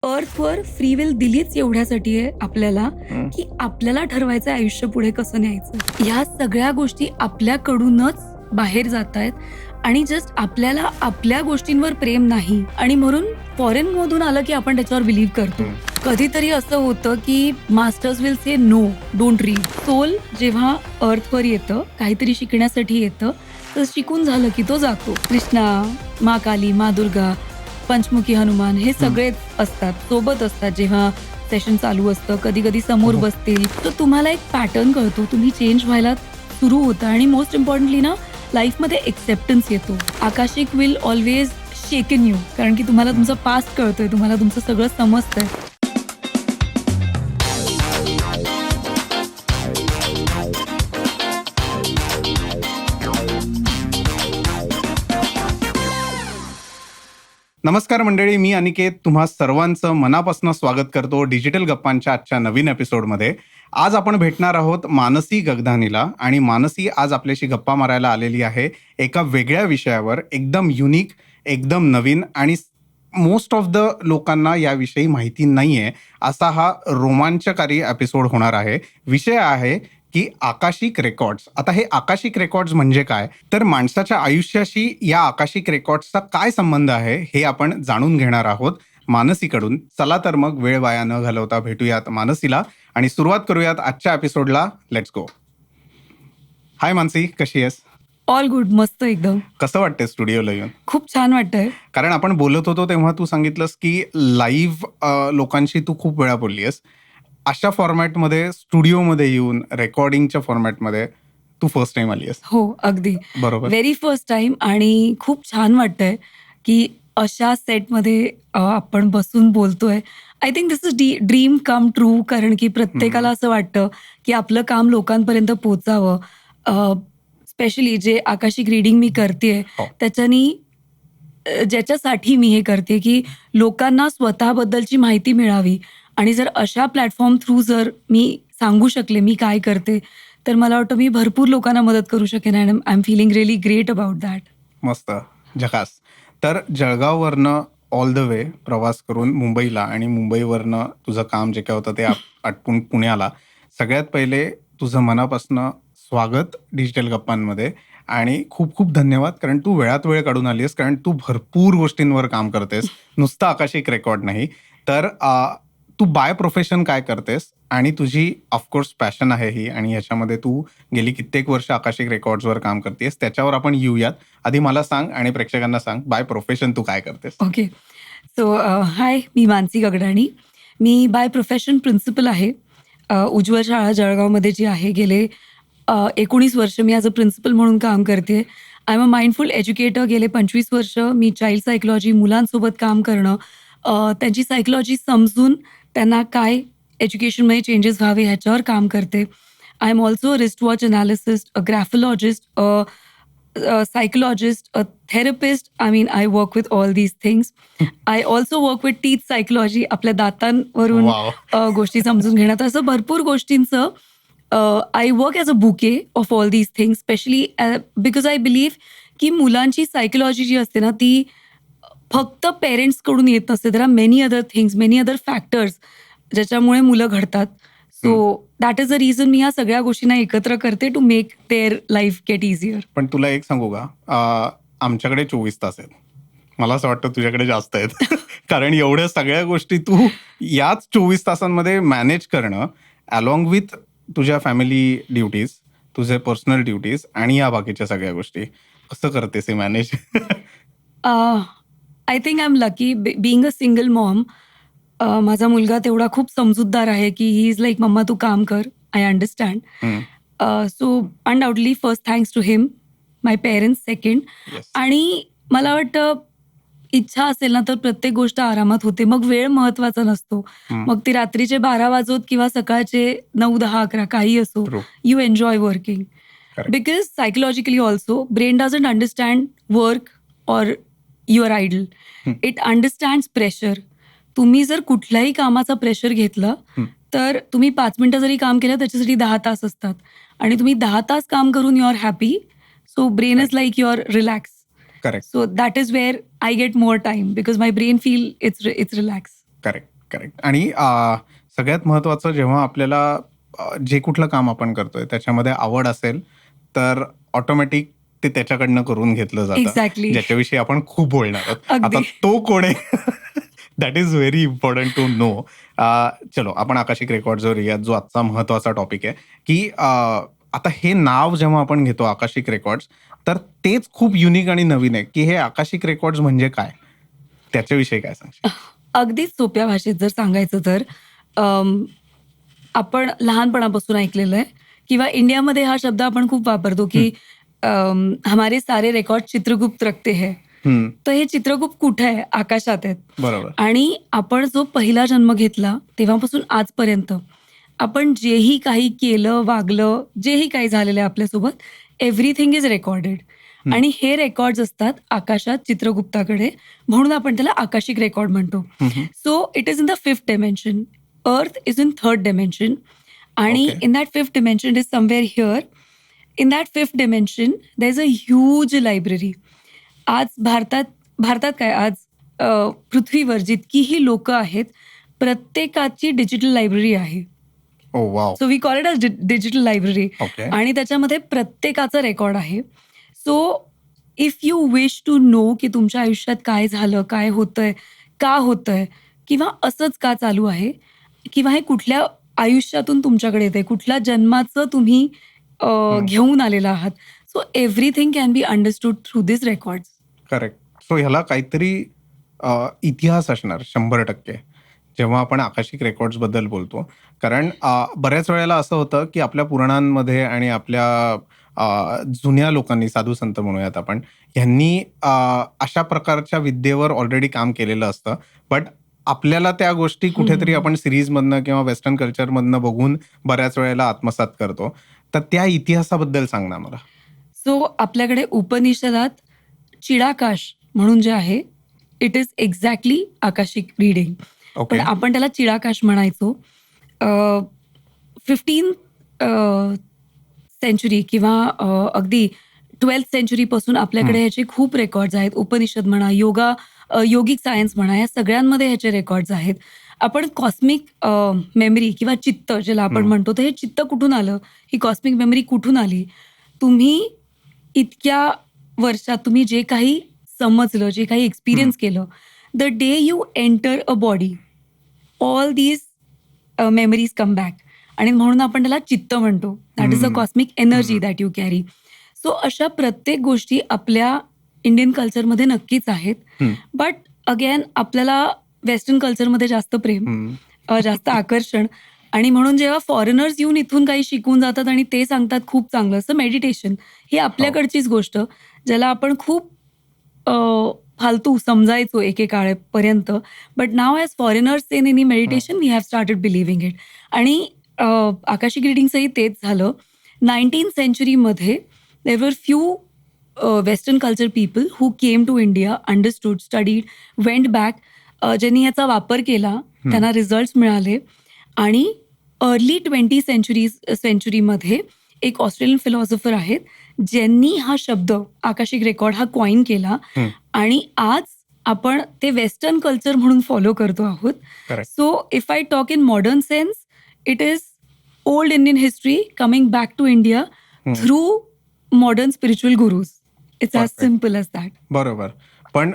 अर्थवर free will दिलीच एवढ्यासाठी आहे आपल्याला, हं. की आपल्याला ठरवायचं आयुष्य पुढे कसं न्यायचं. ह्या सगळ्या गोष्टी आपल्याकडूनच बाहेर जात आहेत आणि जस्ट आपल्याला आपल्या गोष्टींवर प्रेम नाही आणि म्हणून फॉरेन मधून आलं की आपण त्याच्यावर बिलीव्ह करतो. हं. कधीतरी असं होतं की masters will say no, don't read. Soul जेव्हा अर्थवर येतं, काहीतरी शिकण्यासाठी येतं, तर शिकून झालं की तो जातो. कृष्णा, मा काली, मा दुर्गा, पंचमुखी हनुमान हे सगळेच असतात, सोबत असतात जेव्हा सेशन चालू असतं. कधी कधी समोर हो. बसतील तर तुम्हाला एक पॅटर्न कळतो, तुम्ही चेंज व्हायला सुरू होतं आणि मोस्ट इम्पॉर्टंटली ना लाईफमध्ये एक्सेप्टन्स येतो. Akashic will always shaken you, कारण की तुम्हाला तुमचा पास्ट कळतोय, तुम्हाला तुमचं सगळं समजतंय. नमस्कार मंडळी, मी अनिकेत तुम्हा सर्वांचं मनापासून स्वागत करतो डिजिटल गप्पांच्या आजच्या नवीन एपिसोडमध्ये. आज आपण भेटणार आहोत मानसी गगधानीला आणि मानसी आज आपल्याशी गप्पा मारायला आलेली आहे एका वेगळ्या विषयावर, एकदम युनिक, एकदम नवीन आणि मोस्ट ऑफ द लोकांना याविषयी माहिती नाहीये असा हा रोमांचकारी एपिसोड होणार आहे. विषय आहे की आकाशिक रेकॉर्ड्स. आता हे आकाशिक रेकॉर्ड्स म्हणजे काय, तर माणसाच्या आयुष्याशी या आकाशिक रेकॉर्ड्सचा काय संबंध आहे हे आपण जाणून घेणार आहोत मानसीकडून. चला तर मग वेळ वाया न घालवता भेटूयात मानसीला आणि सुरुवात करूयात आजच्या एपिसोडला. Let's go. हाय मानसी, कशी आहेस? ऑल गुड, मस्त एकदम. कसं वाटतंय स्टुडिओला येऊन? खूप छान वाटतंय. कारण आपण बोलत होतो तेव्हा तू सांगितलंस की लाईव्ह लोकांशी तू खूप वेळा बोललीस. अशा फॉर्मॅटमध्ये स्टुडिओमध्ये येऊन रेकॉर्डिंगच्या फॉर्मॅटमध्ये तू फर्स्ट टाइम आली आहेस. हो, अगदी बरोबर. व्हेरी फर्स्ट टाइम आणि खूप छान वाटतंय की अशा सेटमध्ये आपण बसून बोलतोय. I think this is dream come true, कारण की प्रत्येकाला असं वाटतं की आपलं काम लोकांपर्यंत पोचावं. स्पेशली जे आकाशिक रीडिंग मी करतेय हो. त्याच्यानी ज्याच्यासाठी मी हे करते की लोकांना स्वतःबद्दलची माहिती मिळावी आणि जर अशा प्लॅटफॉर्म थ्रू जर मी सांगू शकले मी काय करते, तर मला वाटतं मी भरपूर लोकांना मदत करू शकेन आणि I am feeling really great about that. मस्त, झकास. तर जळगाववरनं ऑल द वे प्रवास करून मुंबईला आणि मुंबईवरनं तुझं काम जे काय होतं ते आटपून पुण्याला. सगळ्यात पहिले तुझं मनापासनं स्वागत डिजिटल गप्पांमध्ये आणि खूप खूप धन्यवाद, कारण तू वेळात वेळ काढून आली आहेस, कारण तू भरपूर गोष्टींवर काम करतेस, नुसतं आकाशिक रेकॉर्ड नाही. तर तू बाय प्रोफेशन काय करतेस आणि तुझी ऑफकोर्स पॅशन आहे ही आणि ह्याच्यामध्ये तू गेली कित्येक वर्ष आकाशिक रेकॉर्ड्सवर काम करतेस, त्याच्यावर आपण येऊयात. आधी मला सांग आणि प्रेक्षकांना सांग, बाय प्रोफेशन तू काय करतेस? ओके, सो हाय, मी मानसी गगडाणी. मी बाय प्रोफेशन प्रिन्सिपल आहे. उज्ज्वल शाळा जळगावमध्ये जी आहे, गेले 19 वर्ष मी ॲज अ प्रिन्सिपल म्हणून काम करते. I am a mindful educator. गेले 25 वर्ष मी चाइल्ड सायकोलॉजी, मुलांसोबत काम करणं, त्यांची सायकोलॉजी समजून त्यांना काय एज्युकेशनमध्ये चेंजेस व्हावे ह्याच्यावर काम करते. I am also a wristwatch analyst, a graphologist, psychologist, a therapist. I mean, I work with all these things. I also work with teeth psychology. आपल्या दातांवरून वाव. गोष्टी समजून घेण्यात, असं भरपूर गोष्टींचं. I work as a bouquet of all these things, specially because I believe की मुलांची psychology जी असते ना, ती फक्त पेरेंट्सकडून येत नसते. There are many other things, many other factors ज्याच्यामुळे मुलं घडतात. So that is the reason मी या सगळ्या गोष्टींना एकत्र करते to make their life get easier. पण तुला एक सांगू का, आमच्याकडे 24 तास आहेत. मला असं वाटतं तुझ्याकडे जास्त आहेत. कारण एवढ्या सगळ्या गोष्टी तू याच 24 तासांमध्ये मॅनेज करणं, अलॉंग विथ तुझ्या फॅमिली ड्युटीज, तुझे पर्सनल ड्युटीज आणि या बाकीच्या सगळ्या गोष्टी कसं करतेस हे manage? I think I am lucky being a single mom. माझा मुलगा तेवढा खूप समजूतदार आहे की ही इज लाईक, मम्मा तू काम कर, I understand. So undoubtedly first thanks to him, my parents second. Yes. आणि मला वाटतं इच्छा असेल ना तर प्रत्येक गोष्ट आरामात होते. मग वेळ महत्वाचा नसतो. मग ती रात्रीचे 12 वाजोत किंवा सकाळचे 9, 10, 11 काही असो, True. You enjoy working. Correct. Because psychologically also brain doesn't understand work or you are idle. It understands pressure. तुम्ही जर कुठल्याही कामाचा प्रेशर घेतलं तर तुम्ही 5 मिनिटं जरी काम केलं त्याच्यासाठी 10 तास असतात आणि तुम्ही 10 तास काम करून you are happy. So brain is like you are relax. Correct. So that is where I get more time because my brain feel it's relaxed. Correct, correct. आणि सगळ्यात महत्त्वाचं जेव्हा आपल्याला जे कुठलं काम आपण करतोय त्याच्यामध्ये आवड असेल, तर ऑटोमॅटिक ते त्याच्याकडनं करून घेतलं जातं, एक्झॅक्टली. ज्याच्याविषयी आपण खूप बोलणार आहोत. आता अगदी. तो कोण आहे? That is very important to know. चलो आपण आकाशिक रेकॉर्ड्सवर येऊयात, जो आजचा महत्त्वाचा टॉपिक आहे, की आता हे नाव जेव्हा आपण घेतो आकाशिक रेकॉर्ड्स, तर तेच खूप युनिक आणि नवीन आहे, की हे आकाशिक रेकॉर्ड्स म्हणजे काय? त्याच्याविषयी काय सांगशील? अगदीच सोप्या भाषेत जर सांगायचं तर अम, आपण लहानपणापासून ऐकलेलं आहे किंवा इंडियामध्ये हा शब्द आपण खूप वापरतो की हमारे सारे रेकॉर्ड चित्रगुप्त रखते हैं. हं, तर हे चित्रगुप्त कुठे आहे? आकाशात आहेत. बरोबर. आणि आपण जो पहिला जन्म घेतला तेव्हापासून आजपर्यंत आपण जेही काही केलं, वागलं, जेही काही झालेलं आहे आपल्यासोबत, एव्हरीथिंग इज रेकॉर्डेड. हं. आणि हे रेकॉर्ड्स असतात आकाशात चित्रगुप्ताकडे, म्हणून आपण त्याला आकाशिक रेकॉर्ड म्हणतो. हं, हं. So it is in the fifth dimension. Earth is in third dimension. आणि okay. In that fifth dimension is somewhere here. In that fifth dimension there is a huge library. आज भारतात काय आज पृथ्वीवर जितकीही लोकं आहेत, प्रत्येकाची डिजिटल लायब्ररी आहे. Oh wow! So we call it as digital library. Okay. आणि त्याच्यामध्ये प्रत्येकाचं रेकॉर्ड आहे. So if you wish to know की तुमच्या आयुष्यात काय झालं, काय होतंय, का होतंय किंवा असंच का चालू आहे किंवा हे कुठल्या आयुष्यातून तुमच्याकडे येतंय, कुठल्या जन्माचं तुम्ही हं. घेऊन आलेला आहात. So everything can be understood through this records. Correct. So ह्याला काहीतरी इतिहास असणार 100%, जेव्हा आपण आकाशिक रेकॉर्ड्सबद्दल बोलतो. कारण बऱ्याच वेळेला असं होतं, की आपल्या पुराणांमध्ये आणि आपल्या जुन्या लोकांनी, साधू संत म्हणूयात आपण, ह्यांनी अशा प्रकारच्या विद्येवर ऑलरेडी काम केलेलं असतं. बट आपल्याला त्या गोष्टी कुठेतरी आपण सीरीजमधनं किंवा वेस्टर्न कल्चरमधनं बघून बऱ्याच वेळेला आत्मसात करतो. तर त्या इतिहासाबद्दल सांग ना मला? सो आपल्याकडे उपनिषदात चिडाकाश म्हणून जे आहे, it is exactly Akashic reading. Okay. पण आपण त्याला चिडाकाश म्हणायचो. 15th सेंचुरी किंवा अगदी 12th सेंचुरीपासून आपल्याकडे ह्याचे खूप रेकॉर्ड्स आहेत. उपनिषद म्हणा, योगिक सायन्स म्हणा, या सगळ्यांमध्ये ह्याचे रेकॉर्ड्स आहेत. आपण कॉस्मिक मेमरी किंवा चित्त ज्याला आपण म्हणतो, तर हे चित्त कुठून आलं? ही कॉस्मिक मेमरी कुठून आली? तुम्ही इतक्या वर्षात तुम्ही जे काही समजलं, जे काही एक्सपिरियन्स केलं, the day you enter a body, all these memories come back. आणि म्हणून आपण त्याला चित्त म्हणतो. That is a cosmic energy that you carry. So अशा प्रत्येक गोष्टी आपल्या इंडियन कल्चरमध्ये नक्कीच आहेत. बट अगेन आपल्याला वेस्टर्न कल्चरमध्ये जास्त प्रेम, जास्त आकर्षण. आणि म्हणून जेव्हा फॉरेनर्स येऊन इथून काही शिकून जातात आणि ते सांगतात खूप चांगलं असं मेडिटेशन, ही आपल्याकडचीच गोष्ट ज्याला आपण खूप फालतू समजायचो एकेकाळपर्यंत. But now as foreigners in any meditation we have started believing it. आणि आकाशिक रिडिंगचंही तेच झालं. 19th सेंचुरीमध्ये there were few western culture people who came to India, understood, studied, went back. ज्यांनी याचा वापर केला, त्यांना रिझल्ट्स मिळाले. आणि अर्ली 20th सेंचुरीमध्ये एक ऑस्ट्रेलियन फिलॉसॉफर आहेत, ज्यांनी हा शब्द आकाशिक रेकॉर्ड हा कॉइन केला. आणि आज आपण ते वेस्टर्न कल्चर म्हणून फॉलो करतो आहोत. Correct. So if I talk in modern sense, it is old Indian history coming back to India through modern spiritual gurus. It's as Perfect. Simple as that. बरोबर. पण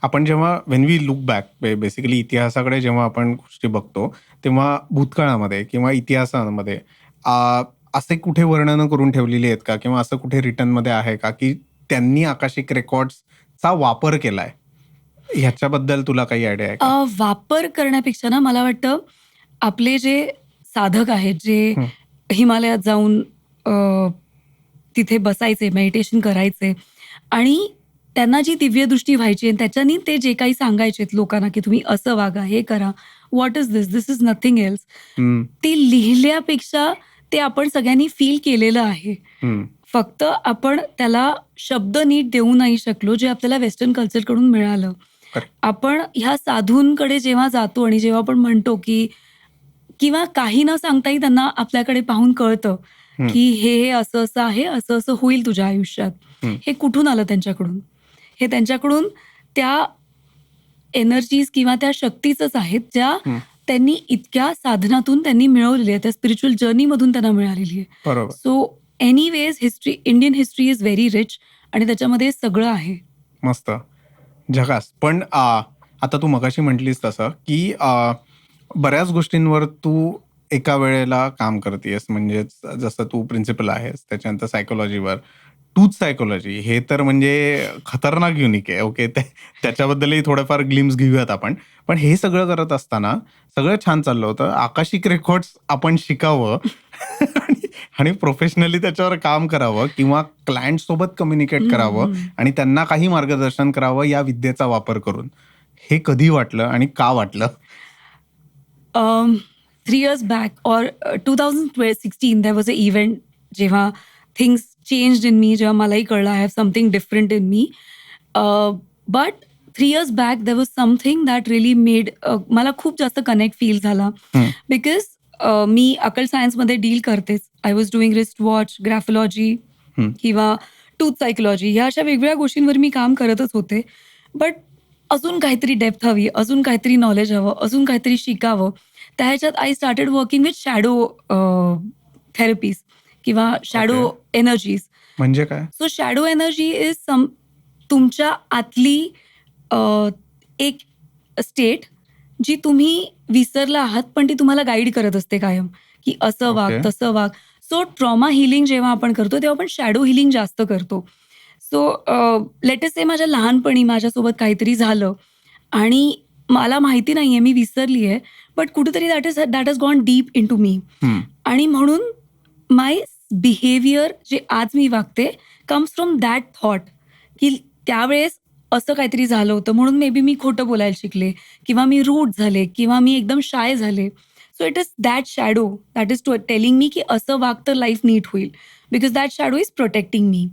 आपण जेव्हा when we look back, basically इतिहासाकडे जेव्हा आपण गोष्टी बघतो, तेव्हा भूतकाळामध्ये किंवा इतिहासामध्ये असे कुठे वर्णनं करून ठेवलेली आहेत का, किंवा असं कुठे रिटर्नमध्ये आहे का, की त्यांनी आकाशिक रेकॉर्ड्सचा वापर केलाय? ह्याच्याबद्दल तुला काही आयडिया आहे का? वापर करण्यापेक्षा ना मला वाटतं आपले जे साधक आहेत, जे हिमालयात जाऊन तिथे बसायचे, मेडिटेशन करायचे आणि त्यांना जी दिव्यदृष्टी व्हायची आणि त्याच्यानी ते जे काही सांगायचेत लोकांना, की तुम्ही असं वागा, हे करा, what is this, this is nothing else. ते लिहिल्यापेक्षा ते आपण सगळ्यांनी फील केलेलं आहे. फक्त आपण त्याला शब्द नीट देऊ नाही शकलो, जे आपल्याला वेस्टर्न कल्चरकडून मिळालं. Correct. आपण ह्या साधूंकडे जेव्हा जातो आणि जेव्हा आपण म्हणतो की किंवा काही न सांगताही त्यांना आपल्याकडे पाहून कळतं की हे असं असं आहे, असं असं होईल तुझ्या आयुष्यात. हे कुठून आलं त्यांच्याकडून? हे त्यांच्याकडून त्या एनर्जीज किंवा त्या शक्तीच आहेत ज्या हं. त्यांनी इतक्या साधनातून त्यांनी मिळवलेली आहे, त्या स्पिरिच्युअल जर्नीमधून त्यांना मिळालेली आहे. बरोबर. So anyways Indian history is very rich आणि त्याच्यामध्ये सगळं आहे. मस्त. झकास. पण आता तू मगाशी म्हटलीस तसं, की बऱ्याच गोष्टींवर तू एका वेळेला काम करतेयस. म्हणजेच जसं तू प्रिन्सिपल आहेस, त्याच्यानंतर सायकोलॉजीवर. तूच सायकोलॉजी हे तर म्हणजे खतरनाक युनिक आहे. ओके. त्याच्याबद्दलही थोडंफार ग्लिम्स घेऊयात आपण. पण हे सगळं करत असताना सगळं छान चाललं होतं. आकाशिक रेकॉर्ड्स आपण शिकावं आणि प्रोफेशनली त्याच्यावर काम करावं किंवा क्लायंट सोबत कम्युनिकेट करावं आणि त्यांना काही मार्गदर्शन करावं या विद्येचा वापर करून. हे कधी वाटलं आणि का वाटलं? 3 years back or 2016 there was an event जेव्हा थिंग्स चेंज्ड इन मी, जेव्हा मलाही कळलं I have something different in me. But 3 years back there was something that really made मला खूप जास्त कनेक्ट फील झाला. हं. बिकॉज मी अकल सायन्समध्ये डील करतेच. I was doing wrist watch, graphology हं. किंवा टूथ सायकोलॉजी ह्या अशा वेगवेगळ्या गोष्टींवर मी काम करतच होते. बट अजून काहीतरी डेप्थ हवी, अजून काहीतरी नॉलेज हवं, अजून काहीतरी शिकावं. त्या ह्याच्यात I started working with shadow therapies किंवा शॅडो एनर्जीज. म्हणजे काय? सो शॅडो एनर्जी इज तुमच्या आतली एक स्टेट जी तुम्ही विसरला आहात, पण ती तुम्हाला गाईड करत असते कायम, की असं वाग, ओके. तसं वाग. सो ट्रॉमा हिलिंग जेव्हा आपण करतो तेव्हा आपण शॅडो हिलिंग जास्त करतो. सो लेटेस्ट से माझ्या लहानपणी माझ्यासोबत काहीतरी झालं आणि मला माहिती नाहीये, मी विसरली आहे, बट कुठेतरी that has gone deep into me. हं. आणि म्हणून माय बिहेवियर जे आज मी वागते कम्स फ्रॉम दॅट थॉट, की त्यावेळेस असं काहीतरी झालं होतं म्हणून मे बी मी खोटं बोलायला शिकले किंवा मी रूड झाले किंवा मी एकदम शाय झाले. So it is that shadow that is telling me की असं वाग तर लाईफ नीट होईल, because that shadow is protecting me.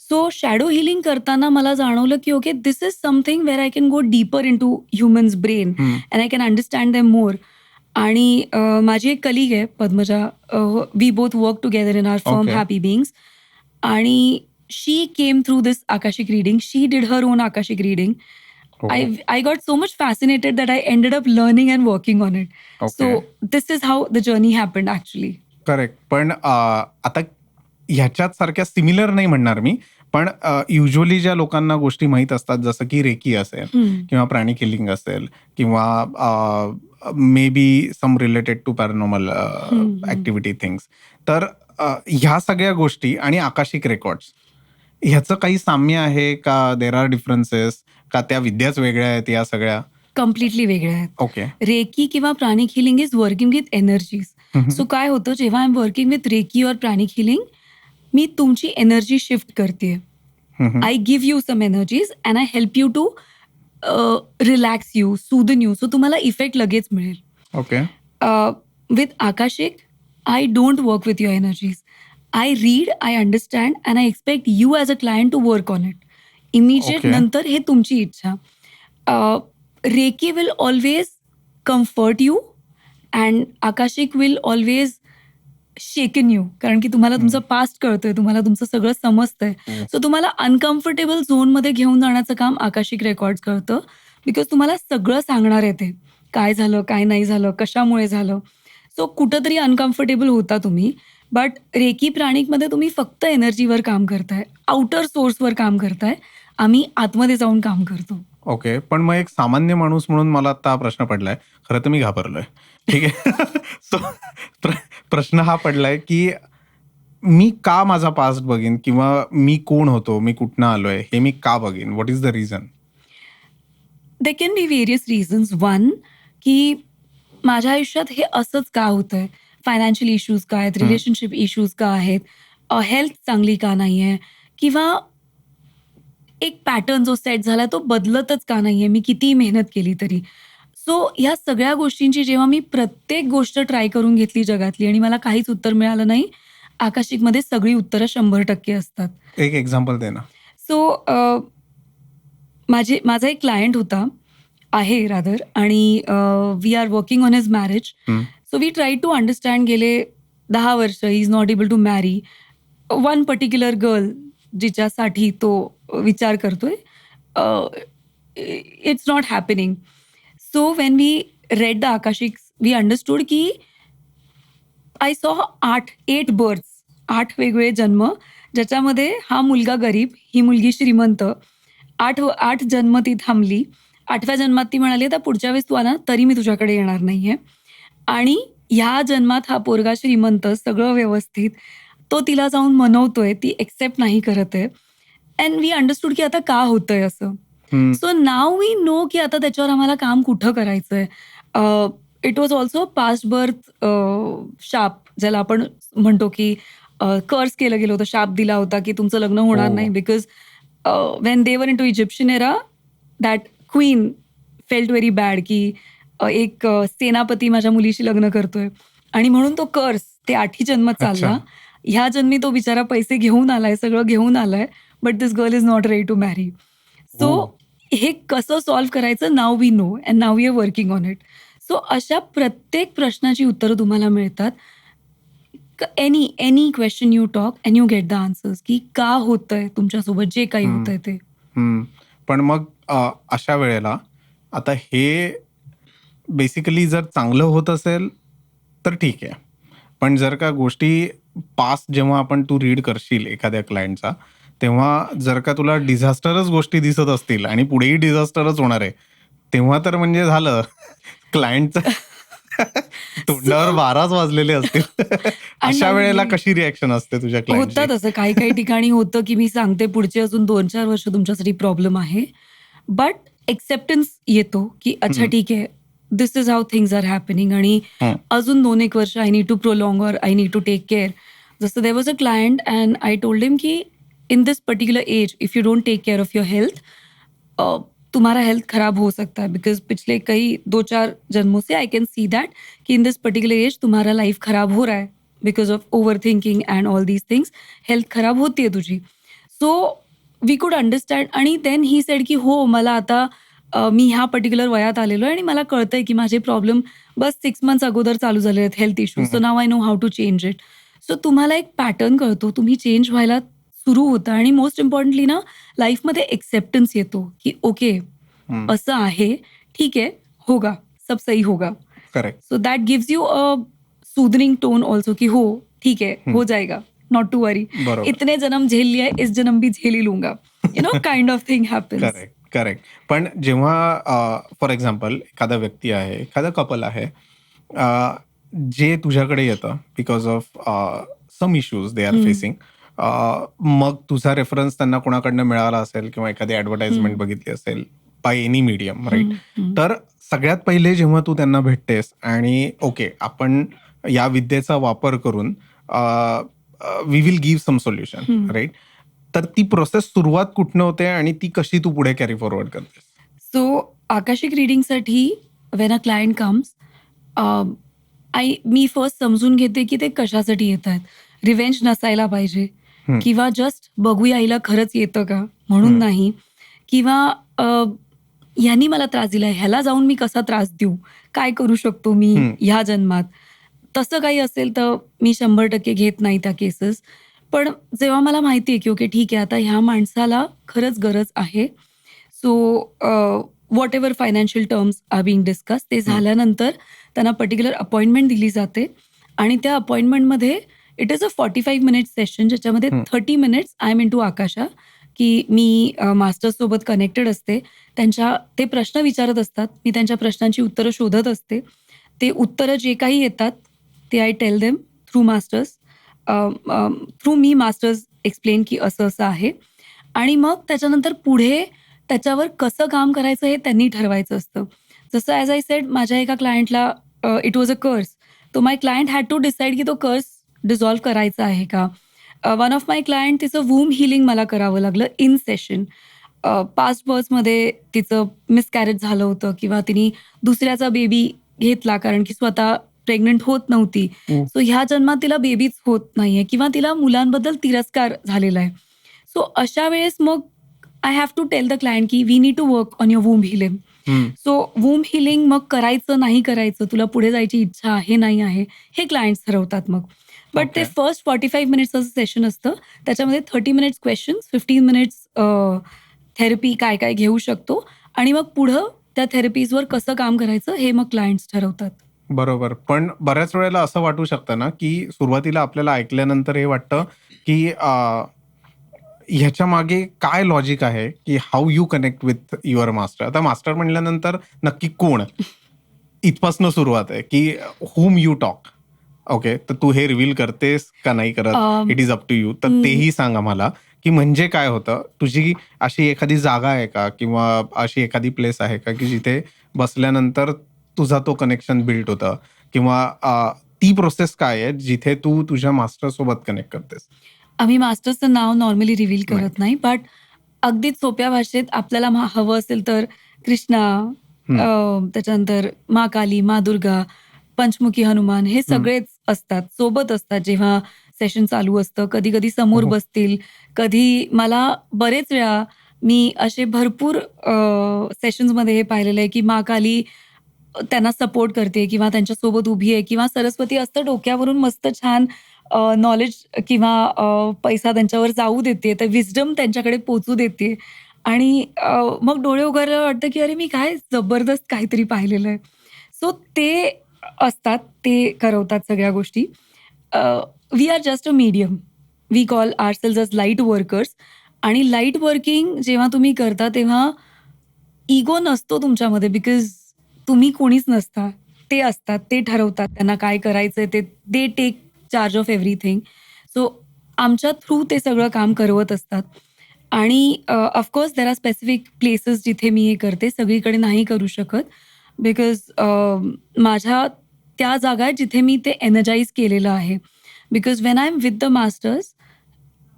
So shadow healing करताना मला जाणवलं की okay, this is something where I can go deeper into humans brain hmm. And I can understand them more. आणि माझी एक कलिग आहे Padmaja, we both work together in our firm Okay. Happy beings. आणि she came through this Akashic reading. She did her own Akashic reading. हो. I got so much fascinated that I ended up learning and working on it. So Okay. this is how the journey happened actually. Correct. पण आता ह्याच्यात सारख्या similar नाही म्हणणार मी, पण usually ज्या लोकांना गोष्टी माहीत असतात, जसं की रेकी असेल किंवा प्राणिक हिलिंग असेल किंवा may be some related to paranormal activity things. तर ह्या सगळ्या गोष्टी आणि आकाशिक रेकॉर्ड्स ह्याचं काही साम्य आहे का? देर आर डिफरन्सेस का? त्या विद्याच वेगळ्या आहेत या सगळ्या? कम्प्लिटली वेगळे आहेत. ओके. रेकी किंवा pranic healing is working with energies. So काय होतं, जेव्हा I am working with reiki और प्राणिक हिलिंग, मी तुमची एनर्जी शिफ्ट करते. I give you some energies and I help you to relax you, soothen you. So तुम्हाला effect लगेच मिळेल. Okay. With akashic I don't work with your energies. I read, I understand and I expect you as a client to work on it. Immediate Okay. नंतर हे तुमची इच्छा. Reiki will always comfort you and Akashic will always shaken you. कारण की तुम्हाला तुमचं past कळतोय, तुम्हाला तुमचं सगळं समजतंय. सो तुम्हाला अनकम्फर्टेबल झोनमध्ये घेऊन जाण्याचं काम आकाशिक रेकॉर्ड्स करतं. बिकॉज तुम्हाला सगळं सांगणार आहे ते. काय झालं, काय नाही झालं, कशामुळे झालं. सो कुठंतरी अनकम्फर्टेबल होता तुम्ही. बट रेकी प्राणिकमध्ये तुम्ही फक्त एनर्जीवर काम करताय, आउटर सोर्सवर काम करताय. आम्ही आतमध्ये जाऊन काम करतो. ओके. पण मग एक सामान्य माणूस म्हणून मला आता हा प्रश्न पडलाय. खरं तर मी घाबरलोय. ठीक आहे. सो प्रश्न हा पडलाय की मी का माझा पास्ट बघीन किंवा मी कोण होतो, मी कुठनं आलोय, हे मी का बघीन? What is the reason? They can be various reasons. One, की माझ्या आयुष्यात हे असंच का होतंय, फायनान्शियल इश्यूज का आहेत, रिलेशनशिप इश्यूज का आहेत, हेल्थ चांगली का नाही आहे, किंवा एक पॅटर्न जो सेट झाला तो बदलतच का नाहीये, मी कितीही मेहनत केली तरी. सो ह्या सगळ्या गोष्टींची जेव्हा मी प्रत्येक गोष्ट ट्राय करून घेतली जगातली आणि मला काहीच उत्तर मिळालं नाही, आकाशिकमध्ये सगळी उत्तरं 100% असतात. एक एक्झाम्पल दे ना. सो माझा एक क्लायंट होता, आहे रादर, आणि we are working on his marriage. So we try to understand. गेले 10 वर्ष he is not able to marry one particular girl जिच्यासाठी तो विचार करतोय. It's not happening. So when we read the akashic, we understood की I saw 8 births, 8 वेगवेगळे जन्म, ज्याच्यामध्ये हा मुलगा गरीब, ही मुलगी श्रीमंत. 8 जन्म ती थांबली. 8व्या जन्मात ती म्हणाली, "आता पुढच्या वेळेस तू आला तरी मी तुझ्याकडे येणार नाहीये." आणि ह्या जन्मात हा पोरगा श्रीमंत, सगळं व्यवस्थित. तो तिला जाऊन मनवतोय, ती एक्सेप्ट नाही करत आहे. अँड वी अंडरस्टूड की आता का होतंय असं. हं. सो नाव वी नो की आता त्याच्यावर आम्हाला काम कुठं करायचंय. It was also past birth शाप, ज्याला आपण म्हणतो की कर्स केलं गेलं होतं, शाप दिला होता की तुमचं लग्न होणार हो. नाही. Because when they were into Egyptian era, that queen felt very bad की एक सेनापती माझ्या मुलीशी लग्न करतोय, आणि म्हणून तो कर्स ते 8ही जन्म चालला. अच्छा. ह्या जन्मी तो बिचारा पैसे घेऊन आलाय, सगळं घेऊन आलाय, but this girl is not ready to marry. So हो. हे कसं सॉल्व्ह करायचं, now we know and now we are working on it. So अशा प्रत्येक प्रश्नाची उत्तरं तुम्हाला मिळतात. Any question you talk and you get the answers की का होतंय तुमच्यासोबत जे काही हं. होतंय ते. हं. पण मग अशा वेळेला आता हे बेसिकली जर चांगलं होत असेल तर ठीक आहे. पण जर का गोष्टी पास्ट जेव्हा तू रीड करशील एखाद्या क्लायंटचा, तेव्हा जर का तुला डिझास्टरच गोष्टी दिसत असतील आणि पुढेही डिझास्टरच होणार आहे, तेव्हा तर म्हणजे झालं क्लायंटचं तोंडावर 12च वाजलेले असतील. आणि अशा वेळेला नाही, कशी रिएक्शन असते तुझ्या क्लायंटची? होतं तसं. काही ठिकाणी होतं की मी सांगते पुढचे अजून 2-4 वर्ष तुमच्यासाठी प्रॉब्लेम आहे. बट एक्सेप्टन्स येतो की अच्छा हं. ठीक आहे, this is how things are happening, आणि हं. अजून 2-1 वर्ष I need to prolong or I need to take care. जसं there was a client and I told him की in this particular age if you don't take care of your health, तुम्हारा health खराब हो सकता है. Because पिछले कई 2-4 जन्मों से आई कैन सी दैट कि इन दिस पर्टिकुलर एज तुम्हारा लाइफ खराब हो रहा है because of over thinking and all these things. Health खराब होतीये तुझी. सो वी कुड अंडरस्टँड. आणि देन ही सेड की हो, मला आता मी ह्या पर्टिक्युलर वयात आलेलो आहे आणि मला कळतंय की माझे प्रॉब्लेम बस 6 मंथ्स अगोदर चालू झाले आहेत, health issues. So hmm. Now I know how to change it. So तुम्हाला एक पॅटर्न कळतो, तुम्ही चेंज व्हायला सुरू होतं. आणि मोस्ट इम्पॉर्टंटली ना, लाईफमध्ये एक्सेप्टन्स येतो की ओके, हं. असं आहे, ठीक आहे, होगा, सब सही होगा. Correct. So that gives you a सूदनिंग tone also की हो ठीक है, हं. हो जाएगा, नॉट टू वरी. बरोबर. इतने जन्म झेल लिया, इस जन्म भी झेल ही लूंगा. You know, kind of thing happens. Correct, correct. पण जेव्हा फॉर एक्झाम्पल एखादा व्यक्ती आहे, एखादा कपल आहे, अ, जे तुझ्याकडे येतं because of some issues they are facing, मग तुझा रेफरन्स त्यांना कोणाकडनं मिळाला असेल किंवा एखादी ॲडव्हर्टाइजमेंट बघितली असेल बाय एनी मीडियम, राईट? तर सगळ्यात पहिले जेव्हा तू त्यांना भेटतेस आणि ओके, आपण या विद्येचा वापर करून we will give some solution, right? तर ती प्रोसेस सुरुवात कुठनं होते आणि ती कशी तू पुढे कॅरी फॉरवर्ड करतेस? सो आकाशिक रिडिंगसाठी वेन अ क्लायंट कम्स, मी फर्स्ट समजून घेते की ते कशासाठी येत आहेत. रिव्हेंज नसायला पाहिजे हं. किंवा जस्ट बघूया हिला खरंच येतं का म्हणून नाही, किंवा ह्यांनी मला त्रास दिलाय, ह्याला जाऊन मी कसा त्रास देऊ, काय करू शकतो मी ह्या जन्मात. तसं काही असेल तर मी 100% घेत नाही त्या केसेस. पण जेव्हा मला माहिती आहे की ओके ठीक आहे, आता ह्या माणसाला खरंच गरज आहे. So whatever financial terms are being discuss, ते झाल्यानंतर त्यांना पर्टिक्युलर अपॉइंटमेंट दिली जाते. आणि त्या अपॉइंटमेंटमध्ये it is a 45 minutes session, ज्याच्यामध्ये 30 minutes I am into akasha, की मी मास्टर्ससोबत कनेक्टेड असते. ते प्रश्न विचारत असतात, मी त्यांच्या प्रश्नांची उत्तरं शोधत असते. ते उत्तरं जे काही येतात ते I tell them through masters, through me masters explain की असं असं आहे. आणि मग त्याच्यानंतर पुढे त्याच्यावर कसं काम करायचं हे त्यांनी ठरवायचं असतं. जसं ॲज आय सेड, माझ्या एका क्लायंटला इट वॉज अ कर्स. तो माय क्लायंट हॅड टू डिसाईड की तो कर्स डिझॉल्व्ह करायचा आहे का. वन ऑफ माय क्लायंट, तिचं वूम हिलिंग मला करावं लागलं इन सेशन. पास्ट बर्थमध्ये तिचं मिसकॅरेज झालं होतं किंवा तिने दुसऱ्याचा बेबी घेतला कारण की स्वतः प्रेग्नंट होत नव्हती. सो ह्या जन्मात तिला बेबीच होत नाहीये किंवा तिला मुलांबद्दल तिरस्कार झालेला आहे. सो अशा वेळेस मग I have to tell the client की we need to work on your womb healing. So womb healing मग करायचं नाही करायचं, तुला पुढे जायची इच्छा आहे नाही आहे, हे क्लायंट्स ठरवतात मग. बट ते फर्स्ट 45 मिनिट्सचं सेशन असतं, त्याच्यामध्ये 30 मिनिट्स क्वेश्चन्स, 15 मिनिट्स थेरपी काय काय घेऊ शकतो आणि मग पुढं त्या थेरपीजवर कसं काम करायचं हे मग क्लायंट्स ठरवतात. बरोबर. पण बऱ्याच वेळेला असं वाटू शकतं ना, की सुरुवातीला आपल्याला ऐकल्यानंतर हे वाटतं, की ह्याच्या मागे काय लॉजिक आहे, की how you connect with your master. आता मास्टर म्हटल्यानंतर नक्की कोण? इथपासनं सुरुवात आहे, की व्हूम यू टॉक. ओके. तर तू हे रिव्हील करतेस का नाही करत? Um, it is up to you. तर हं, तेही सांग आम्हाला, की म्हणजे काय होतं? तुझी अशी एखादी जागा आहे का? किंवा अशी एखादी प्लेस आहे का, की जिथे बसल्यानंतर तुझा तो कनेक्शन बिल्ड होतं? किंवा ती प्रोसेस काय आहे, जिथे तू तुझ्या मास्टरसोबत कनेक्ट करतेस? आम्ही मास्टर्सचं नाव नॉर्मली रिव्हील नाही. करत नाही. बट अगदीच सोप्या भाषेत आपल्याला हवं असेल तर कृष्णा, हं, त्याच्यानंतर माँ काली, माँ दुर्गा, पंचमुखी हनुमान हे हं. सगळेच असतात, सोबत असतात जेव्हा सेशन चालू असतं. कधी-कधी समोर हो. बसतील. कधी मला बरेच वेळा मी असे भरपूर सेशन्समध्ये हे पाहिलेलं आहे, की माँ काली त्यांना सपोर्ट करते किंवा त्यांच्यासोबत उभी आहे किंवा सरस्वती असतं डोक्यावरून मस्त छान नॉलेज किंवा पैसा त्यांच्यावर जाऊ देते. तर विस्डम त्यांच्याकडे पोहचू देते आणि मग डोळे उघडल्यावर वाटतं, की अरे मी काय जबरदस्त काहीतरी पाहिलेलं आहे. सो ते असतात, ते करवतात सगळ्या गोष्टी. We are just a medium. We call ourselves as light workers आणि लाईट वर्किंग जेव्हा तुम्ही करता तेव्हा इगो नसतो तुमच्यामध्ये बिकॉज तुम्ही कोणीच नसता. ते असतात, ते ठरवतात त्यांना काय करायचंय ते. They take charge of everything. So आमच्या थ्रू ते सगळं काम करवत असतात आणि of course there are specific places जिथे मी हे करते. सगळीकडे नाही करू शकत बिकॉज माझ्या त्या जागा आहेत जिथे मी ते एनर्जाइज केलेलं आहे. Because when I am with the masters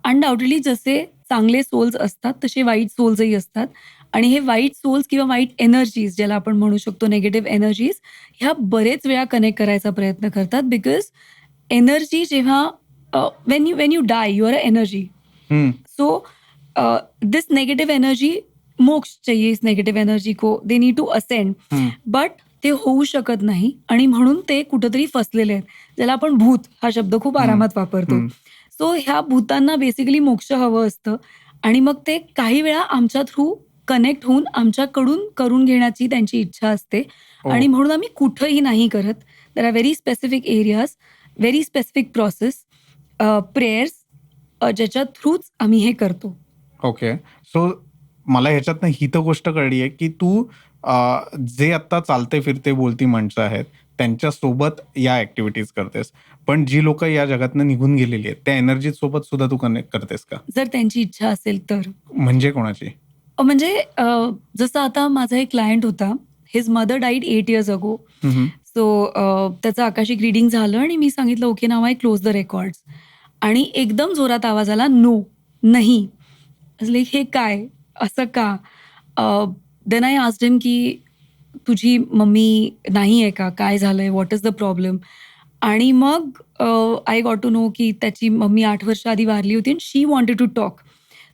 undoubtedly जसे चांगले सोल्स असतात, तसे वाईट सोल्सही असतात आणि हे वाईट सोल्स किंवा वाईट एनर्जीज ज्याला आपण म्हणू शकतो निगेटिव्ह एनर्जीज, ह्या बरेच वेळा कनेक्ट करायचा प्रयत्न करतात. बिकॉज एनर्जी जेव्हा when you die you are a energy. हं, सो दिस नेगेटिव्ह एनर्जी मोक्ष चाहिए इस नेगेटिव्ह एनर्जी को. They need to ascend. हं, बट ते होऊ शकत नाही आणि म्हणून ते कुठेतरी फसलेले आहेत. ज्याला आपण भूत हा शब्द खूप हं, आरामात वापरतो. हं. सो ह्या भूतांना बेसिकली मोक्ष हवं असतं आणि मग ते काही वेळा आमच्या थ्रू कनेक्ट होऊन आमच्याकडून करून घेण्याची त्यांची इच्छा असते ओह! आणि म्हणून आम्ही कुठंही नाही करत. There are very specific areas, very specific process, prayers ज्याच्या थ्रूच आम्ही हे करतो. ओके. सो मला ह्याच्यातनं ही तर गोष्ट कळली आहे, की तू जे आत्ता चालते फिरते बोलती माणसं आहेत, त्यांच्यासोबत या ॲक्टिव्हिटीज करतेस. पण जी लोकं या जगातनं निघून गेलेली आहेत, त्या एनर्जी सोबत सुद्धा तू कनेक्ट करतेस का? जर त्यांची इच्छा असेल तर. म्हणजे कोणाची? म्हणजे जसं आता माझा एक क्लायंट होता. His mother died 8 years ago. हं, हं. सो त्याचं आकाशिक रीडिंग झालं आणि मी सांगितलं, "okay, now I close the records." आणि एकदम जोरात आवाज आला, "नो, नाही." लाइक हे काय? असं का? देन आय आस्क्ड हिम की तुझी मम्मी नाही आहे का? काय झालंय? What is the problem? आणि मग आय गॉट टू नो की त्याची मम्मी 8 वर्ष आधी वारली होती आणि शी वॉन्टेड टू टॉक.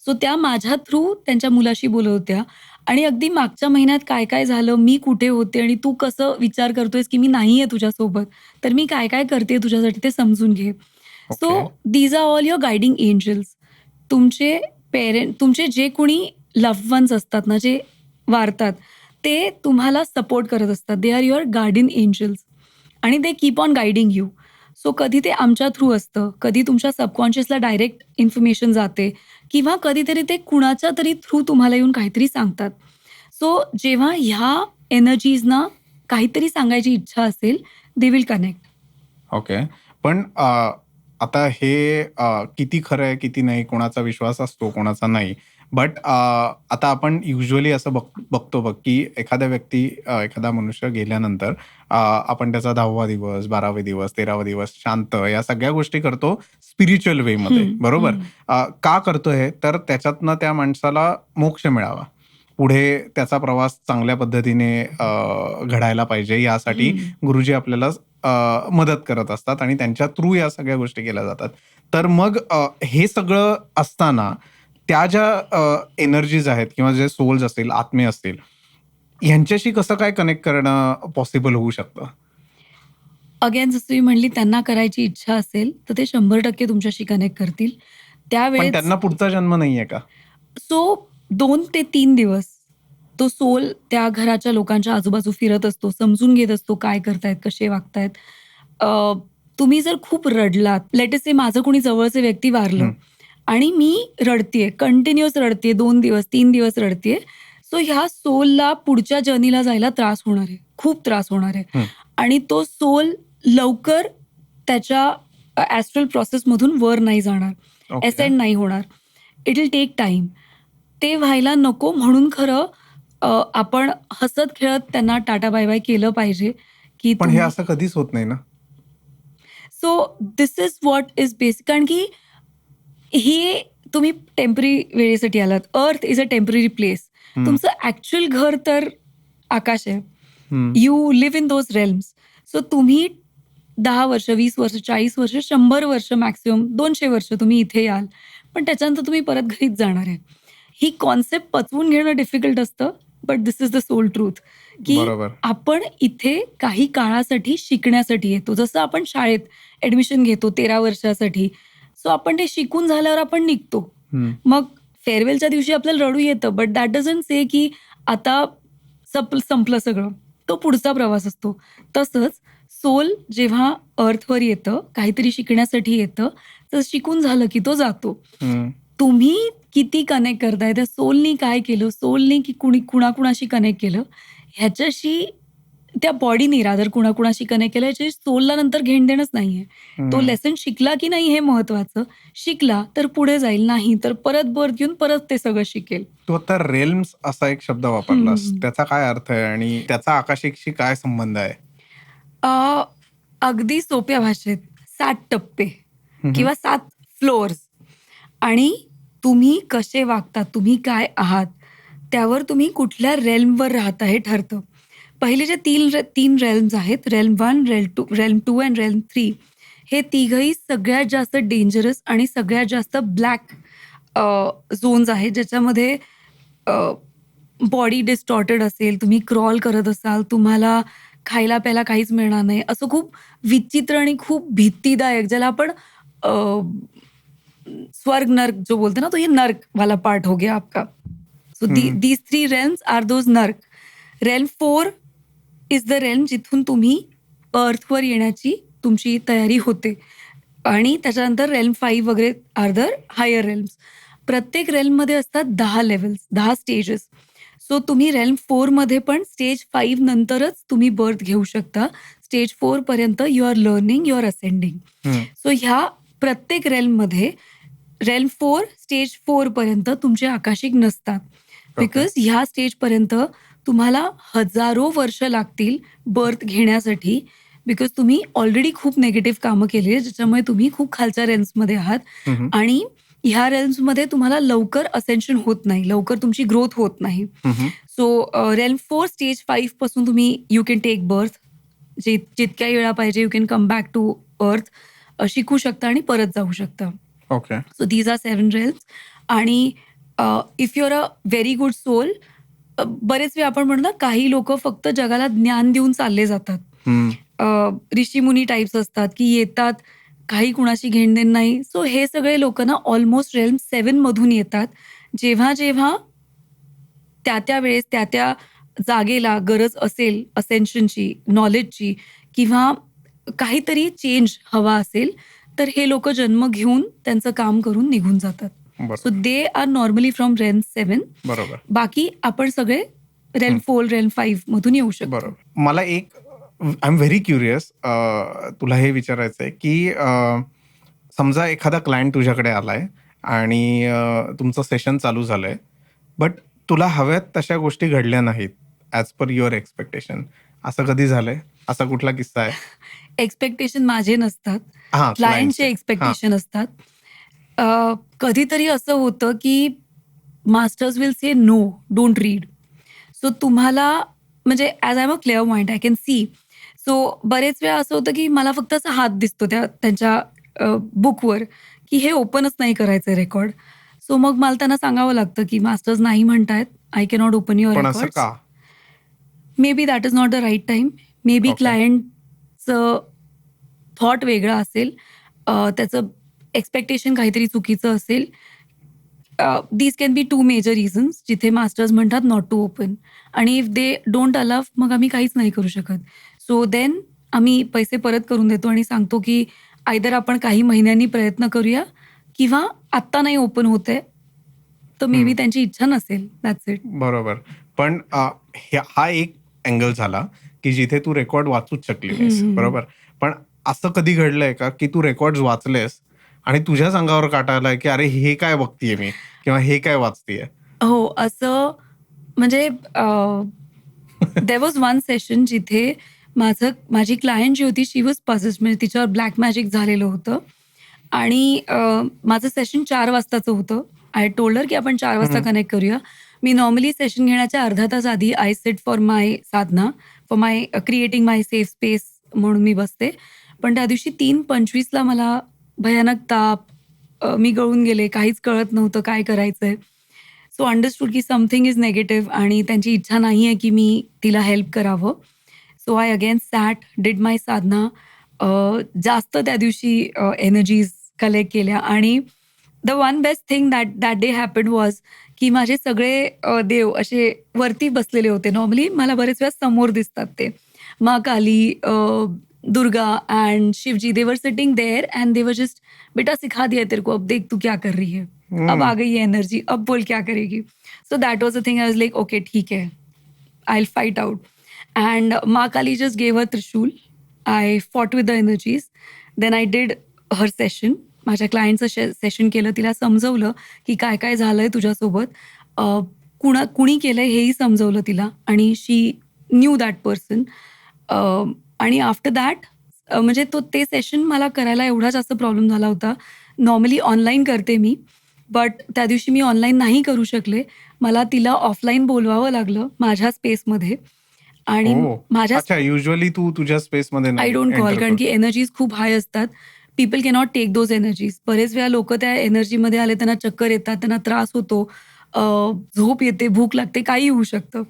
सो त्या माझ्या थ्रू त्यांच्या मुलाशी बोलत होत्या आणि अगदी मागच्या महिन्यात काय-काय झालं, मी कुठे होते आणि तू कसं विचार करतोयस की मी नाहीये तुझ्यासोबत, तर मी काय-काय करतेय तुझ्यासाठी ते समजून घे. Okay. So these are all your guiding angels. तुमचे तुमचे जे कोणी लव्ह वन्स असतात ना, जे वारतात, ते तुम्हाला सपोर्ट करत असतात. They are your guardian angels आणि they keep on guiding you. So कधी ते आमच्या थ्रू असतं, कधी तुमच्या सबकॉन्शियसला डायरेक्ट इन्फॉर्मेशन जाते किंवा कधीतरी ते कुणाच्या तरी थ्रू तुम्हाला येऊन काहीतरी सांगतात. सो जेव्हा ह्या एनर्जीजना काहीतरी सांगायची इच्छा असेल, दे विल कनेक्ट. ओके. पण आता हे किती खरं आहे, किती नाही, कोणाचा विश्वास असतो, कोणाचा नाही. बट आता आपण युजुअली असं बघतो बघ, की एखादा व्यक्ती एखादा मनुष्य गेल्यानंतर आपण त्याचा 10वा दिवस, 12वे दिवस, 13वा दिवस शांत या सगळ्या गोष्टी करतो स्पिरिच्युअल वेमध्ये, हं, बरोबर? हं. का करतो हे? तर त्याच्यातनं त्या माणसाला मोक्ष मिळावा. पुढे त्याचा प्रवास चांगल्या पद्धतीने घडायला पाहिजे यासाठी हं. गुरुजी आपल्याला मदत करत असतात आणि त्यांच्या थ्रू या सगळ्या गोष्टी केल्या जातात. तर मग हे सगळं असताना त्या ज्या एनर्जीज आहेत किंवा जे सोल्स असतील, आत्मे असतील, ह्यांच्याशी कसं काय कनेक्ट करणं पॉसिबल होऊ शकतं? अगेन जसं मी म्हणली त्यांना करायची इच्छा असेल, तर ते 100% तुमच्याशी कनेक्ट करतील. पण त्यावेळेस त्यांना पुढचा जन्म नाहीये का? सो 2 ते 3 दिवस तो सोल त्या घराच्या लोकांच्या आजूबाजू फिरत असतो, समजून घेत असतो काय करतायत, कसे वागतायत. अ, तुम्ही जर खूप रडलात, लेट अस से माझं कोणी जवळचं व्यक्ती वारलं हं. आणि मी रडतेय, कंटिन्युअस रडतेय, 2 दिवस, 3 दिवस रडतेय. सो ह्या सोलला पुढच्या जर्नीला जायला त्रास होणार आहे, खूप त्रास होणार आहे. हं. आणि तो सोल लवकर त्याच्या ॲस्ट्रल प्रोसेसमधून वर नाही जाणार, ओके. असेंड नाही होणार. It will take time. ते व्हायला नको म्हणून खरं आपण हसत-खेळत त्यांना टाटा बाय-बाय केलं पाहिजे, की पण हे असं कधीच होत नाही ना? So this is what is basic. कारण की हे तुम्ही टेम्पररी वेळेसाठी आलात. अर्थ इज अ टेम्पररी प्लेस. हं. तुमचं ॲक्चुअल घर तर आकाश आहे. हं. You live in those realms. So तुम्ही 10 वर्ष, 20 वर्ष, 40 वर्ष, 100 वर्ष मॅक्सिमम 200 वर्ष तुम्ही इथे याल. पण त्याच्यानंतर तुम्ही परत घरीच जाणार आहे. ही कॉन्सेप्ट पचवून घेणं डिफिकल्ट असतं, but this is the soul truth, की बरोबर. आपण इथे काही काळासाठी शिकण्यासाठी येतो. जसं आपण शाळेत ॲडमिशन घेतो 13 वर्षासाठी. सो आपण ते शिकून झाल्यावर आपण निघतो. हं. मग फेअरवेलच्या दिवशी आपल्याला रडू येतं, बट दॅट डझंट से की आता संपलं सगळं. तो पुढचा प्रवास असतो. तसंच सोल जेव्हा अर्थवर येतं, काहीतरी शिकण्यासाठी येतं, तर शिकून झालं की तो जातो. हं. तुम्ही किती कनेक्ट करताय, त्या सोलनी काय केलं, सोलनी की कुणाकुणाशी कनेक्ट केलं, ह्याच्याशी त्या बॉडीने रादर कुणाकुणाशी कनेक्ट केलं, ह्याच्याशी सोलला नंतर घेण देणंच नाहीये. तो हं. लेसन शिकला की नाही हे महत्वाचं. शिकला तर पुढे जाईल, नाही तर परत बर्थ घेऊन परत ते सगळं शिकेल. तू आता रेल्म्स असा एक शब्द वापरलास. त्याचा काय अर्थ आहे आणि त्याचा आकाशिकशी काय संबंध आहे? अ, अगदी सोप्या भाषेत 7 टप्पे हं. किंवा 7 फ्लोअर्स आणि तुम्ही कसे वागतात, तुम्ही काय आहात, त्यावर तुम्ही कुठल्या रेल्मवर राहता हे ठरतं. पहिले जे 3 रेल्म्स आहेत, रेल्म 1, रेल्म 2 आणि रेल्म 3, हे तिघही सगळ्यात जास्त डेंजरस आणि सगळ्यात जास्त ब्लॅक झोन्स आहेत, ज्याच्यामध्ये बॉडी डिस्टॉर्टेड असेल, तुम्ही क्रॉल करत असाल, तुम्हाला खायला प्यायला काहीच मिळणार नाही. असं खूप विचित्र आणि खूप भीतीदायक, ज्याला आपण स्वर्ग नर्क जो बोलते ना, तो ये नर्क वाला पार्ट हो गया आपका. So these 3 realms are those नर्क. रेल्म 4 इज द रेल्म जिथून तुम्ही अर्थवर येण्याची तुमची तयारी होते आणि त्याच्यानंतर रेल्म 5 वगैरे आर द हायर रेल्म्स. प्रत्येक रेल्ममध्ये असतात 10 लेव्हल्स, 10 स्टेजेस. सो तुम्ही रेल्म 4 मध्ये पण स्टेज 5 नंतरच तुम्ही बर्थ घेऊ शकता. स्टेज 4 पर्यंत you are learning, you are ascending. हं. सो ह्या प्रत्येक रेल्ममध्ये रेल्म 4 स्टेज 4 पर्यंत तुमचे आकाशिक नसतात. बिकॉज ह्या स्टेजपर्यंत तुम्हाला हजारो वर्ष लागतील बर्थ घेण्यासाठी. बिकॉज तुम्ही ऑलरेडी खूप निगेटिव्ह कामं केली आहे, ज्याच्यामुळे तुम्ही खूप खालच्या रेल्म्समध्ये आहात. हं. आणि ह्या रेल्म्समध्ये तुम्हाला लवकर असेन्शन होत नाही, लवकर तुमची ग्रोथ होत नाही. हं. सो रेल्म 4 स्टेज 5 पासून तुम्ही यू कॅन टेक बर्थ. जितक्या वेळा पाहिजे you can come back to Earth. शिकू शकता आणि परत जाऊ शकता. Okay. So these are 7 realms. आणि if you are a very good soul, बरेच वेळा आपण म्हणतो ना, काही लोक फक्त जगाला ज्ञान देऊन चालले जातात. हं. ऋषीमुनी टाइप्स असतात, की येतात, काही कुणाशी घेणदेण नाही. सो हे सगळे लोक ना ऑलमोस्ट रेल्म 7 मधून येतात. जेव्हा जेव्हा त्या वेळेस त्या जागेला गरज असेल असेन्शनची, नॉलेजची किंवा काहीतरी चेंज हवा असेल, तर हे लोक जन्म घेऊन त्यांचं काम करून निघून जातात. सो बरोबर. They are normally from realm 7. बरोबर. बाकी आपण सगळे रेल्म 4, रेल्म 5 मधून येऊ शकतो. बरोबर. मला एक आय एम व्हेरी क्युरियस तुला हे विचारायचं आहे, की समजा एखादा क्लायंट तुझ्याकडे आलाय आणि तुमचं सेशन चालू झालंय, बट तुला हव्यात तशा गोष्टी घडल्या नाहीत ॲज पर युअर एक्सपेक्टेशन. असं कधी झालंय? असा कुठला किस्सा आहे? एक्सपेक्टेशन माझे नसतात, हां, क्लायंटचे क्लायंटचे. हां. एक्सपेक्टेशन असतात. कधीतरी असं होतं की masters will say no, don't read. So तुम्हाला म्हणजे as I am a clear mind, I can see. So बरेच वेळा असं होतं की मला फक्त असा हात दिसतो त्यांच्या बुकवर, की हे ओपनच नाही करायचं रेकॉर्ड. सो मग मला त्यांना सांगावं लागतं की मास्टर्स नाही म्हणतायत, आय कॅनॉट ओपन युअर पण असं रेकॉर्ड्स. का? Maybe that is not the right time. Maybe okay. क्लायंटचं थॉट वेगळा असेल, त्याचं एक्सपेक्टेशन काहीतरी चुकीचं असेल. These can be 2 major reasons जिथे मास्टर्स म्हणतात नॉट टू ओपन आणि इफ दे डोंट अलाव मग आम्ही काहीच नाही करू शकत. सो देन आम्ही पैसे परत करून देतो आणि सांगतो की आयदर आपण काही महिन्यांनी प्रयत्न करूया किंवा आत्ता नाही ओपन होतंय, तर मे बी हं. त्यांची इच्छा नसेल. That's it. बरोबर. पण हा एक अँगल झाला, की जिथे तू रेकॉर्ड वाचूच शकली हं, नाहीस. हं, हं. बरोबर. पण असं कधी घडलंय का, की तू रेकॉर्ड्स वाचलेस आणि तुझ्याच अंगावर काटा आलाय, की "अरे, हे काय बघतीये मी?" किंवा "हे काय वाचतीये?" हो, असं म्हणजे देअर वॉज वन सेशन जिथे माझी क्लायंट जी होती शी वॉज पॉसेस्ड म्हणजे तिच्यावर ब्लॅक मॅजिक झालेलं होतं आणि माझं सेशन 4 वाजताचं होतं. आय टोल्ड हर की आपण 4 वाजता हं. कनेक्ट करूया. मी नॉर्मली सेशन घेण्याच्या अर्धा तास आधी I set for my Sadhana, for my creating my safe space म्हणून मी बसते. पण त्या दिवशी 3:25 ला मला भयानक ताप, मी गळून गेले, काहीच कळत नव्हतं काय करायचंय. सो अंडरस्टूड की समथिंग इज निगेटिव्ह आणि त्यांची इच्छा नाही आहे की मी तिला हेल्प करावं. So I again sat, did my sadhana. जास्त त्या दिवशी एनर्जीज कलेक्ट केल्या आणि the one best thing that day happened was की माझे सगळे देव असे वरती बसलेले होते. नॉर्मली मला बरेच वेळा समोर दिसतात ते. Maa Kali, Durga and Shivji they were sitting there and they were just बेटा सिखा दिया तेरे को, अब देख तू क्या कर रही है. अब आ हं. गई है एनर्जी, अब बोल क्या करेगी. So that was the thing I was like okay ठीक है, I will fight out. And Maa Kali just gave her trishul. I fought with the energies. Then I did her session. माझ्या क्लायंटचं सेशन केलं. तिला समजवलं की काय काय झालंय तुझ्यासोबत. कुणी केलंय हेही समजवलं तिला आणि शी न्यू दॅट पर्सन. आणि आफ्टर दॅट म्हणजे ते सेशन मला करायला एवढा जास्त प्रॉब्लेम झाला होता. नॉर्मली ऑनलाईन करते मी, बट त्या दिवशी मी ऑनलाईन नाही करू शकले. मला तिला ऑफलाईन बोलवावं लागलं माझ्या स्पेसमध्ये आणि ओह! माझ्या अच्छा, युजुअली तू तुझ्या स्पेसमध्ये आय नाही डोंट कॉल एंटर कारण की करते. एनर्जीज खूप हाय असतात. People cannot take those energies. बरेच वेळा लोकं त्या एनर्जीमध्ये आले त्यांना चक्कर येतात, त्यांना त्रास होतो, अ, झोप येते, भूक लागते, काहीही होऊ शकतं.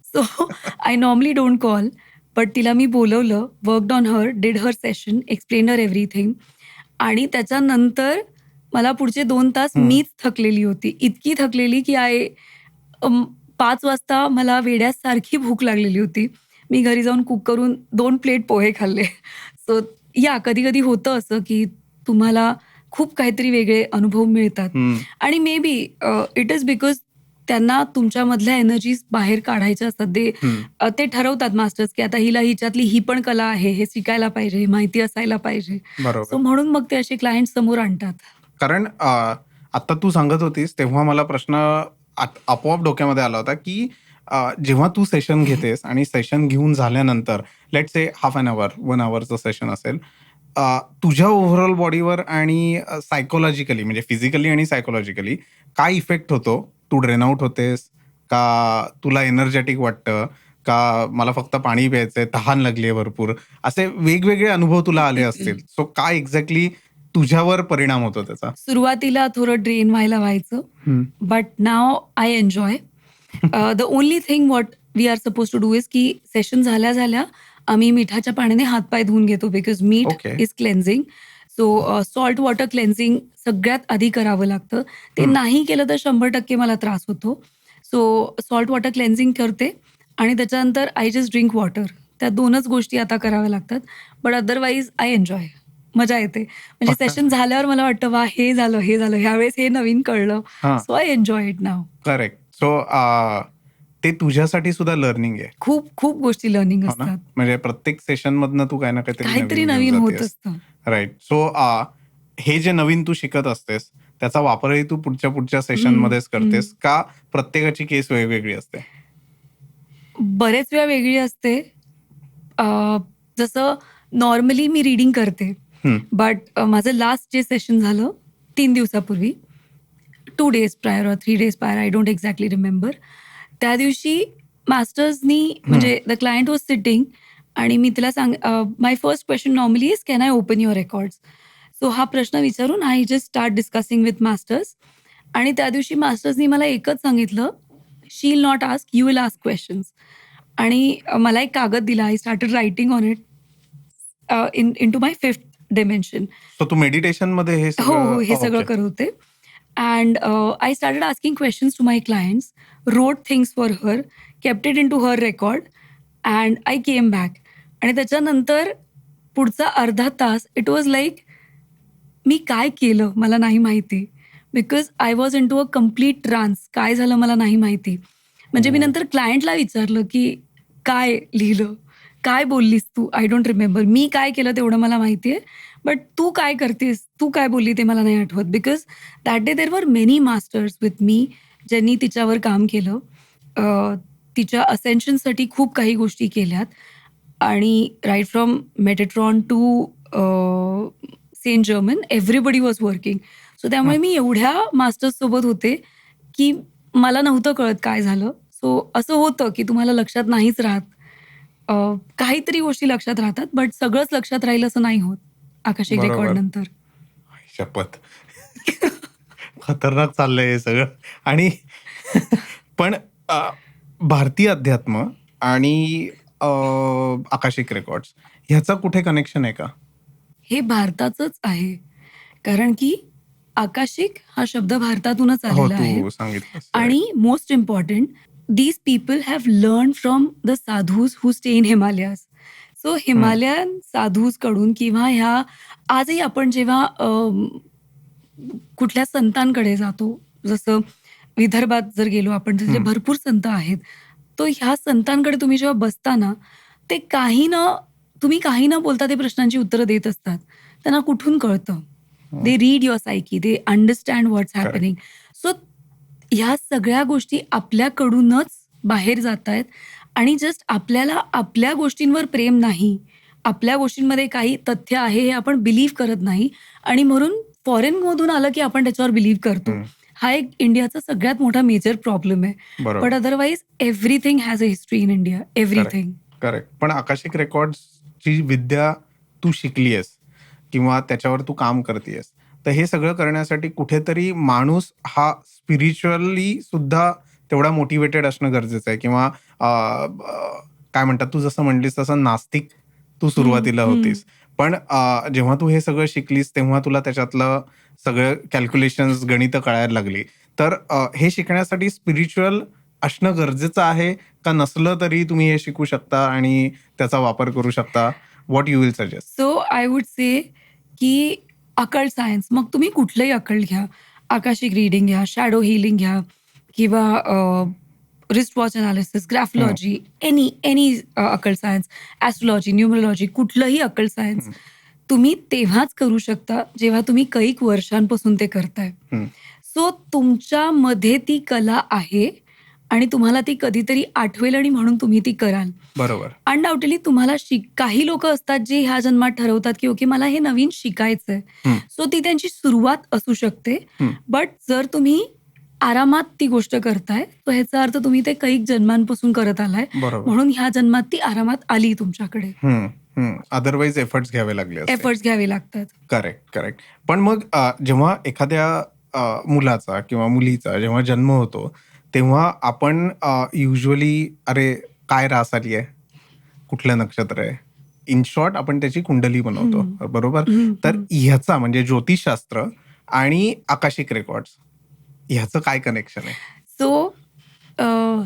So I normally don't call. But तिला मी बोलवलं, worked on her, did her session, explained her everything आणि त्याच्यानंतर मला पुढचे 2 तास हं. मीच थकलेली होती. इतकी थकलेली की 5 वाजता मला वेड्यासारखी भूक लागलेली होती. मी घरी जाऊन कुक करून 2 प्लेट पोहे खाल्ले. सो कधी-कधी होतं असं, की तुम्हाला खूप काहीतरी वेगळे अनुभव मिळतात हं. आणि may be it is because त्यांना तुमच्यामधल्या एनर्जीज बाहेर काढायच्या असतात. हं. ते ठरवतात मास्टर्स, की आता हिला हिच्यातली ही पण कला आहे, हे शिकायला पाहिजे, हे माहिती असायला पाहिजे. सो बरोबर. म्हणून मग ते असे क्लायंट समोर आणतात. कारण आता तू सांगत होतीस तेव्हा मला प्रश्न आपोआप डोक्यामध्ये आला होता, की जेव्हा तू सेशन घेतेस आणि सेशन घेऊन झाल्यानंतर let's say half an hour, 1 अवरचं सेशन असेल. तुझ्या ओव्हरऑल बॉडीवर आणि सायकॉलॉजिकली म्हणजे फिजिकली आणि सायकॉलॉजिकली काय इफेक्ट होतो? तू ड्रेन आउट होतेस? का तुला एनर्जेटिक वाटतं? का मला फक्त पाणी प्यायचंय, तहान लागलीये भरपूर? असे वेगवेगळे अनुभव तुला आले असतील. सो काय एक्झॅक्टली तुझ्यावर परिणाम होतो त्याचा? सुरुवातीला थोडं ड्रेन व्हायचं. हं. But now I enjoy. The only thing what we are suppose to do is की सेशन झाल्या-झाल्या आम्ही मिठाच्या पाण्याने हातपाय धुवून घेतो बिकॉज मीठ okay. Is cleansing. So salt water cleansing सगळ्यात आधी करावं लागतं. ते हं. नाही केलं तर 100% मला त्रास होतो. सो सॉल्ट वॉटर क्लेन्झिंग करते आणि त्याच्यानंतर आय जस्ट ड्रिंक वॉटर. त्या 2च गोष्टी आता कराव्या लागतात. But otherwise I enjoy. मजा येते. म्हणजे सेशन झाल्यावर मला वाटतं, "वाह! हे झालं, हे झालं. ह्यावेळेस हे नवीन कळलं." हां. So I enjoy it now. Correct. So ते तुझ्यासाठी सुद्धा लर्निंग आहे. खूप, खूप गोष्टी लर्निंग हो ना? असतात. म्हणजे प्रत्येक सेशनमधनं तू काही ना काहीतरी काहीतरी नवीन घेऊन नवीन होत जातेस. असतं. राइट. सो हे जे नवीन तू शिकत असतेस, त्याचा वापरही तू पुढच्या हं, सेशनमध्येच हं. करतेस का प्रत्येकाची केस वेगवेगळी असते? बरेच वेळा वेगळी असते. अ, जसं नॉर्मली मी रीडिंग करते. हं. बट माझं लास्ट जे सेशन झालं 3 दिवसापूर्वी, 2 डेज प्रायर और 3 days prior, I don't exactly remember. त्या दिवशी मास्टर्सनी हं. म्हणजे द क्लायंट वॉज सिटिंग आणि मी तिला my first question normally is can I open your records? So हा प्रश्न विचारून I just start discussing with masters आणि त्या दिवशी मास्टर्सनी मला एकच सांगितलं, she will not ask, you will ask questions. आणि मला एक कागद दिला. I started writing on it in to my 5th dimension. So तू मेडिटेशनमध्ये हे हो, सगळं हो. हे सगळं ओके. करत होते. And I started asking questions to my clients, wrote things for her, kept it into her record, and I came back. आणि त्याच्यानंतर पुढचा अर्धा तास इट वॉज लाईक मी काय केलं मला नाही माहिती. Because I was into a complete trance. काय झालं मला नाही माहिती. म्हणजे मी हो. नंतर क्लायंटला विचारलं की काय लिहिलं, काय बोललीस तू, आय डोंट रिमेंबर. मी काय केलं तेवढं मला माहिती आहे, बट तू काय करतेस, तू काय बोलली ते मला नाही आठवत. Because that day there were many masters with me ज्यांनी तिच्यावर काम केलं. तिच्या असेन्शनसाठी खूप काही गोष्टी केल्यात. आणि right from Metatron to Saint Germain everybody was working. So त्यामुळे मी एवढ्या मास्टर्ससोबत होते की मला नव्हतं कळत काय झालं. सो असं होतं की तुम्हाला लक्षात नाहीच राहत. काहीतरी गोष्टी लक्षात राहतात, बट सगळंच लक्षात राहील असं नाही होत आकाशिक रेकॉर्ड बरोबर. नंतर. शपथ. खतरनाक चाललंय हे सगळं. आणि पण भारतीय अध्यात्म आणि आकाशिक रेकॉर्ड्स ह्याचं कुठे कनेक्शन आहे का? हे भारताचंच आहे. कारण की आकाशिक हा शब्द भारतातूनच हो, आलेला आहे. तू सांगितलंस. आणि most important, these people have learned from the sadhus who stay in Himalayas. So Himalayan साधूजकडून किंवा ह्या आजही आपण जेव्हा कुठल्या संतांकडे जातो, जसं विदर्भात जर गेलो आपण, तिथे भरपूर संत आहेत. तो ह्या संतांकडे तुम्ही जेव्हा बसता ना, ते तुम्ही काही न बोलता ते प्रश्नांची उत्तरं देत असतात. त्यांना कुठून कळतं. They read your psyche, they understand what's happening. So ह्या सगळ्या गोष्टी आपल्याकडूनच बाहेर जात आहेत. आणि जस्ट आपल्याला आपल्या गोष्टींवर प्रेम नाही, आपल्या गोष्टींमध्ये काही तथ्य आहे हे आपण बिलीव्ह करत नाही. आणि म्हणून फॉरेनमधून आलं की आपण त्याच्यावर बिलीव्ह करतो. हा एक इंडियाचा सगळ्यात मोठा मेजर प्रॉब्लेम आहे. बरोबर. But otherwise everything has a history in India. Everything. Correct. पण आकाशिक रेकॉर्ड्सची विद्या तू शिकलीयस किंवा त्याच्यावर तू काम करतेयस, तर हे सगळं करण्यासाठी कुठेतरी माणूस हा स्पिरिच्युअली सुद्धा तेवढा मोटिवेटेड असणं गरजेचं आहे. किंवा काय म्हणतात, तू जसं म्हणलीस तसं नास्तिक तू सुरुवातीला होतीस. पण जेव्हा तू हे सगळं शिकलीस तेव्हा तुला त्याच्यातलं सगळं कॅल्क्युलेशन्स, गणितं कळायला लागली. तर हे शिकण्यासाठी स्पिरिच्युअल असणं गरजेचं आहे का? नसलं तरी तुम्ही हे शिकू शकता आणि त्याचा वापर करू शकता? What you will suggest? So I would say की अकल्ट सायन्स, मग तुम्ही कुठलंही अकल्ट घ्या, आकाशिक रीडिंग घ्या, शॅडो हिलिंग घ्या, किंवा wrist watch analysis, graphology, any occult science, astrology, numerology, कुठलंही अकल्ट सायन्स तुम्ही तेव्हाच करू शकता जेव्हा तुम्ही कैक वर्षांपासून ते करताय. सो तुमच्यामध्ये ती कला आहे आणि तुम्हाला ती कधीतरी आठवेल आणि म्हणून तुम्ही ती कराल. बरोबर. अनडाऊटेडली तुम्हाला काही लोक असतात जे ह्या जन्मात ठरवतात की ओके मला हे नवीन शिकायचंय. सो ती त्यांची सुरुवात असू शकते. बट जर तुम्ही आरामात ती गोष्ट करताय तर ह्याचा अर्थ तुम्ही ते कैक जन्मांपासून करत आलाय, बरोबर. म्हणून ह्या जन्मात ती आरामात आली तुमच्याकडे. अदरवाईज एफर्ट्स घ्यावे लागले असते. एफर्ट्स घ्यावे लागतात. करेक्ट. पण मग जेव्हा एखाद्या मुलाचा किंवा मुलीचा जेव्हा जन्म होतो तेव्हा आपण युजली अरे काय रास आली आहे, कुठलं नक्षत्र आहे, इन शॉर्ट आपण त्याची कुंडली बनवतो. बरोबर. तर ह्याचा म्हणजे ज्योतिषशास्त्र आणि आकाशिक रेकॉर्ड्स ह्याचं काय कनेक्शन आहे? सो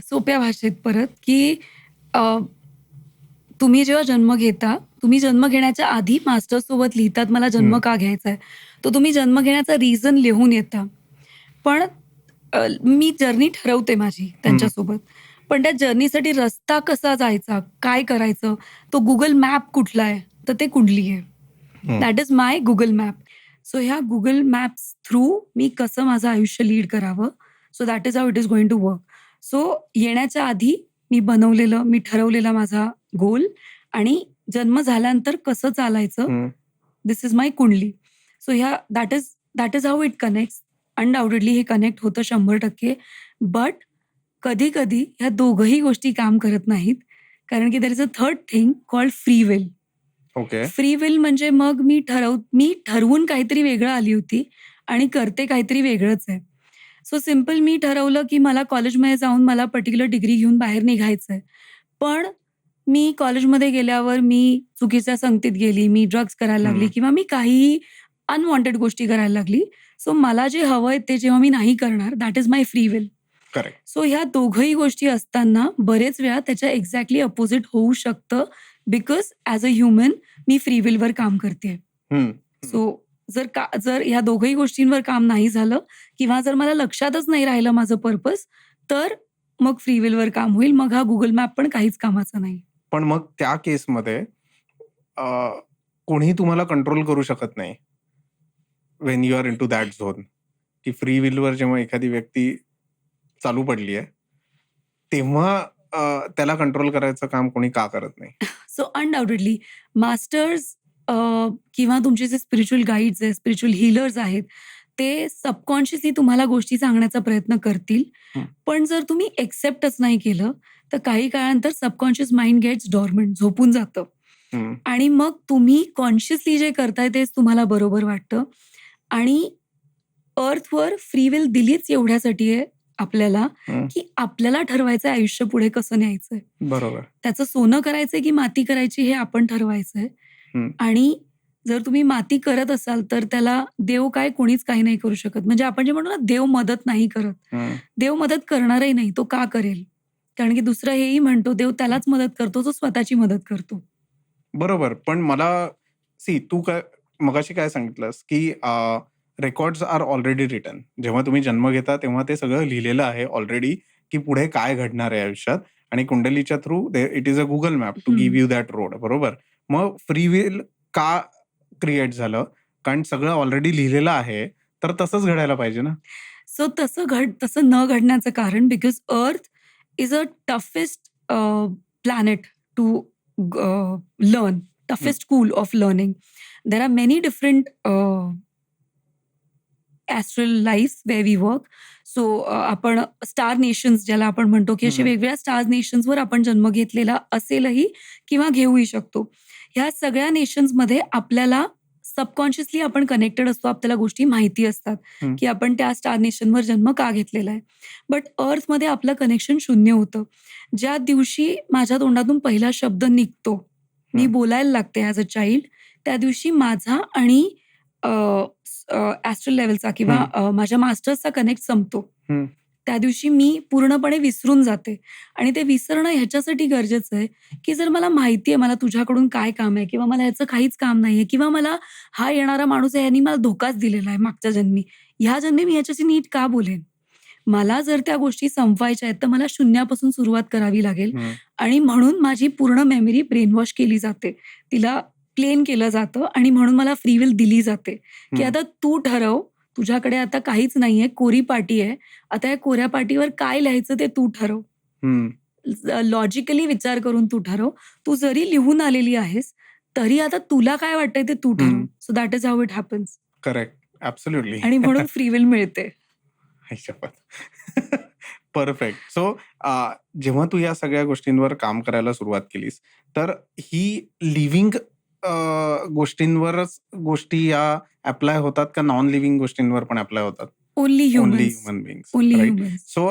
सोप्या भाषेत परत की तुम्ही जेव्हा जन्म घेता, तुम्ही जन्म घेण्याच्या आधी मास्टर्ससोबत लिहितात मला जन्म का घ्यायचा आहे. तो तुम्ही जन्म घेण्याचा रिझन लिहून येता. पण मी जर्नी ठरवते माझी त्यांच्यासोबत. पण त्या जर्नीसाठी रस्ता कसा जायचा, काय करायचं, तो गुगल मॅप कुठला आहे, तर ते कुंडली आहे. That is my Google map. So ह्या गुगल मॅप्स थ्रू मी कसं माझं आयुष्य लीड करावं, so that is how it is going to work. So येण्याच्या आधी मी ठरवलेला माझा गोल आणि जन्म झाल्यानंतर कसं चालायचं, दिस is my kundli. So that is how it connects. Undoubtedly हे कनेक्ट होतं 100%. बट कधी-कधी ह्या दोघंही गोष्टी काम करत नाहीत. कारण की there is a third thing called free will. Okay. Free will म्हणजे मग मी ठरवून काहीतरी वेगळं आली होती आणि करते काहीतरी वेगळंच आहे. सो सिंपल मी ठरवलं की मला कॉलेजमध्ये जाऊन मला पर्टिक्युलर डिग्री घेऊन बाहेर निघायचंय. पण मी कॉलेजमध्ये गेल्यावर मी चुकीच्या संगतीत गेली, मी ड्रग्ज करायला लागली किंवा मी काहीही अनवॉन्टेड गोष्टी करायला लागली. सो मला जे हवंय ते जेव्हा मी नाही करणार, that is my free will. Correct. So ह्या दोघंही गोष्टी असताना बरेच वेळा त्याच्या एक्झॅक्टली अपोजिट होऊ शकतं, बिकॉज ॲज अ ह्युमन मी फ्री विलवर काम करते. सो जर ह्या दोघंही गोष्टींवर काम नाही झालं किंवा जर मला लक्षातच नाही राहिलं माझं पर्पज, तर मग फ्री विलवर काम होईल. मग हा गुगल मॅप पण काहीच कामाचा नाही. पण मग त्या केसमध्ये कोणी तुम्हाला कंट्रोल करू शकत नाही when you are into that zone, की फ्री विलवर जेव्हा एखादी व्यक्ती चालू पडली आहे तेव्हा त्याला कंट्रोल करायचं काम कोणी का करत नाही? सो अनडाउटेडली मास्टर्स किंवा तुमचे जे स्पिरिच्युअल गाईड्स आहेत, स्पिरिच्युअल हीलर्स आहेत, ते सबकॉन्शियसली तुम्हाला गोष्टी सांगण्याचा प्रयत्न करतील. हं. पण जर तुम्ही एक्सेप्टच नाही केलं, तर काही काळानंतर सबकॉन्शियस माइंड गेट्स डॉर्मंट, झोपून जातं. हं. आणि मग तुम्ही कॉन्शियसली जे करताय तेच तुम्हाला बरोबर वाटतं. आणि अर्थवर फ्री विल दिलीच एवढ्यासाठी आहे आपल्याला, हं. की आपल्याला ठरवायचं आयुष्य पुढे कसं न्यायचंय. बरोबर. त्याचं सोनं करायचंय की माती करायची हे आपण ठरवायचंय. हं. आणि जर तुम्ही माती करत असाल तर त्याला देव काय कोणीच काही नाही करू शकत. म्हणजे आपण जे म्हणतो ना, देव मदत नाही करत. हं. देव मदत करणारही नाही. तो का करेल? कारण की दुसरं हेही म्हणतो, देव त्यालाच मदत करतो जो स्वतःची मदत करतो. बरोबर. पण मला तू काय मगाशी काय सांगितलंस, की रेकॉर्ड्स आर ऑलरेडी रिटन. जेव्हा तुम्ही जन्म घेता तेव्हा ते सगळं लिहिलेलं आहे ऑलरेडी, की पुढे काय घडणार आहे आयुष्यात आणि कुंडलीच्या through it is a Google map to give you that road. बरोबर. मग फ्री विल का क्रिएट झालं? कारण सगळं ऑलरेडी लिहिलेलं आहे, तर तसंच घडायला पाहिजे ना? सो तसं न घडण्याचं कारण because Earth is a toughest planet to learn, toughest school of learning. There are many different astral lives where we work. So आपण स्टार नेशन्स ज्याला आपण म्हणतो, की असे हं. वेगवेगळ्या स्टार नेशन्सवर आपण जन्म घेतलेला असेलही किंवा घेऊही शकतो. ह्या सगळ्या नेशन्समध्ये आपल्याला सबकॉन्शियसली आपण कनेक्टेड असतो. आपल्याला गोष्टी माहिती असतात, हं. की आपण त्या स्टार नेशनवर जन्म का घेतलेला आहे. बट अर्थमध्ये आपलं कनेक्शन शून्य होतं. ज्या दिवशी माझ्या तोंडातून पहिला शब्द निघतो, मी हं. बोलायला लागते ॲज अ चाइल्ड, त्या दिवशी माझा आणि ॲस्ट्रल लेव्हलचा किंवा माझ्या मास्टर्सचा कनेक्ट संपतो. हं. त्या दिवशी मी पूर्णपणे विसरून जाते. आणि ते विसरणं ह्याच्यासाठी गरजेचं आहे, की जर मला माहिती आहे मला तुझ्याकडून काय काम आहे किंवा मला ह्याचं काहीच काम नाहीये किंवा मला हा येणारा माणूस आहे ह्यानी मला धोकाच दिलेला आहे मागच्या जन्मी. ह्या जन्मी मी ह्याच्याशी नीट का बोलेन? मला जर त्या गोष्टी संपवायच्या आहेत, तर मला शून्यापासून सुरुवात करावी लागेल. हं. आणि म्हणून माझी पूर्ण मेमरी ब्रेन वॉश केली जाते. तिला प्लेन केलं जातं आणि म्हणून मला फ्री विल दिली जाते, की हं. आता तू ठरव. तुझ्याकडे आता काहीच नाहीये, कोरी पाटी आहे. आता या कोऱ्या पाटीवर काय लिहायचं ते तू ठरव. हं. लॉजिकली विचार करून तू ठरव. तू जरी लिहून आलेली आहेस, तरी आता तुला काय वाटतंय ते तू ठरव. हं. So that is how it happens. Correct. Absolutely. आणि म्हणून फ्री विल मिळते. आई शपथ! परफेक्ट. सो जेव्हा तू या सगळ्या गोष्टींवर काम करायला सुरुवात केलीस, तर ही लिव्हिंग गोष्टींवरच गोष्टी या ॲप्लाय होतात का नॉन लिव्हिंग गोष्टींवर पण ॲप्लाय होतात? Only only humans. Human beings, only right? Humans. So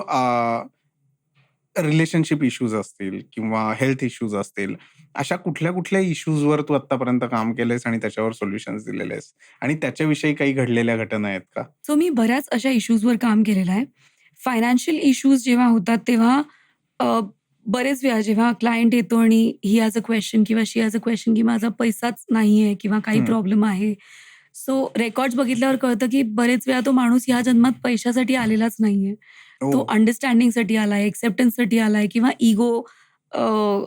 relationship issues असतील किंवा हेल्थ इश्यूज असतील, अशा कुठल्या इश्यूजवर तू आत्तापर्यंत काम केलंयस आणि त्याच्यावर सोल्युशन्स दिलेले आहेस? आणि त्याच्याविषयी काही घडलेल्या घटना आहेत का? सो मी बऱ्याच अशा इश्यूजवर काम केलेलं आहे. फायनान्शियल इश्यूज जेव्हा होतात तेव्हा बरेच वेळा जेव्हा क्लायंट येतो आणि ही हॅज अ क्वेशन किंवा शी हॅज अ क्वेशन की माझा पैसाच नाहीये किंवा काही हं. प्रॉब्लेम आहे. सो रेकॉर्ड्स बघितल्यावर कळतं की बरेच वेळा तो माणूस ह्या जन्मात पैशासाठी आलेलाच नाहीये. तो ओह! अंडरस्टँडिंगसाठी आलाय, एक्सेप्टन्ससाठी आलाय किंवा इगो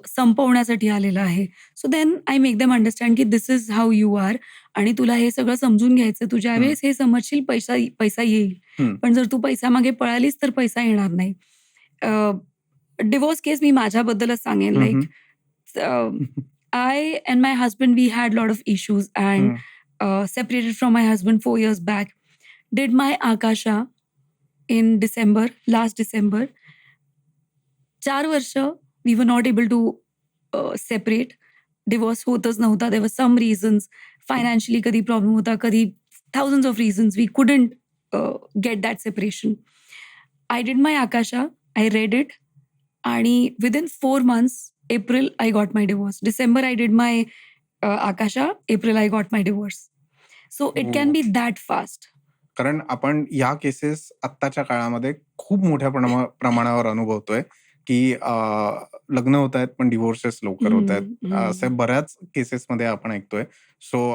संपवण्यासाठी आलेला आहे. So then I make them understand की this is how you are आणि तुला हे सगळं समजून घ्यायचं. तू हं. ज्यावेळेस हे समजशील पैसा येईल. हं. पण जर तू पैशामागे पळालीस तर पैसा येणार नाही. डिव्होर्स केस मी माझ्याबद्दलच सांगेन. हं, लाइक हं. I and my husband, we had a lot of issues and हं. separated from my husband 4 years back. Did my Akasha in December, last December. 4 वर्ष we were not able to separate. Divorce होतच नव्हता. There were some reasons. Financially कधी problem होता, कधी thousands of reasons. We couldn't get that separation. I did my Akasha. I read it. आणि within 4 months, April, I got my divorce. December, I did my Akasha. April, I got my divorce. So it can oh! be that fast. कारण आपण या cases आत्ताच्या काळामध्ये खूप मोठ्या प्रमाणावर अनुभवतोय, की लग्न होत आहेत पण डिव्होर्सेस लवकर होत आहेत. हं, हं. असे बऱ्याच केसेसमध्ये आपण ऐकतोय. सो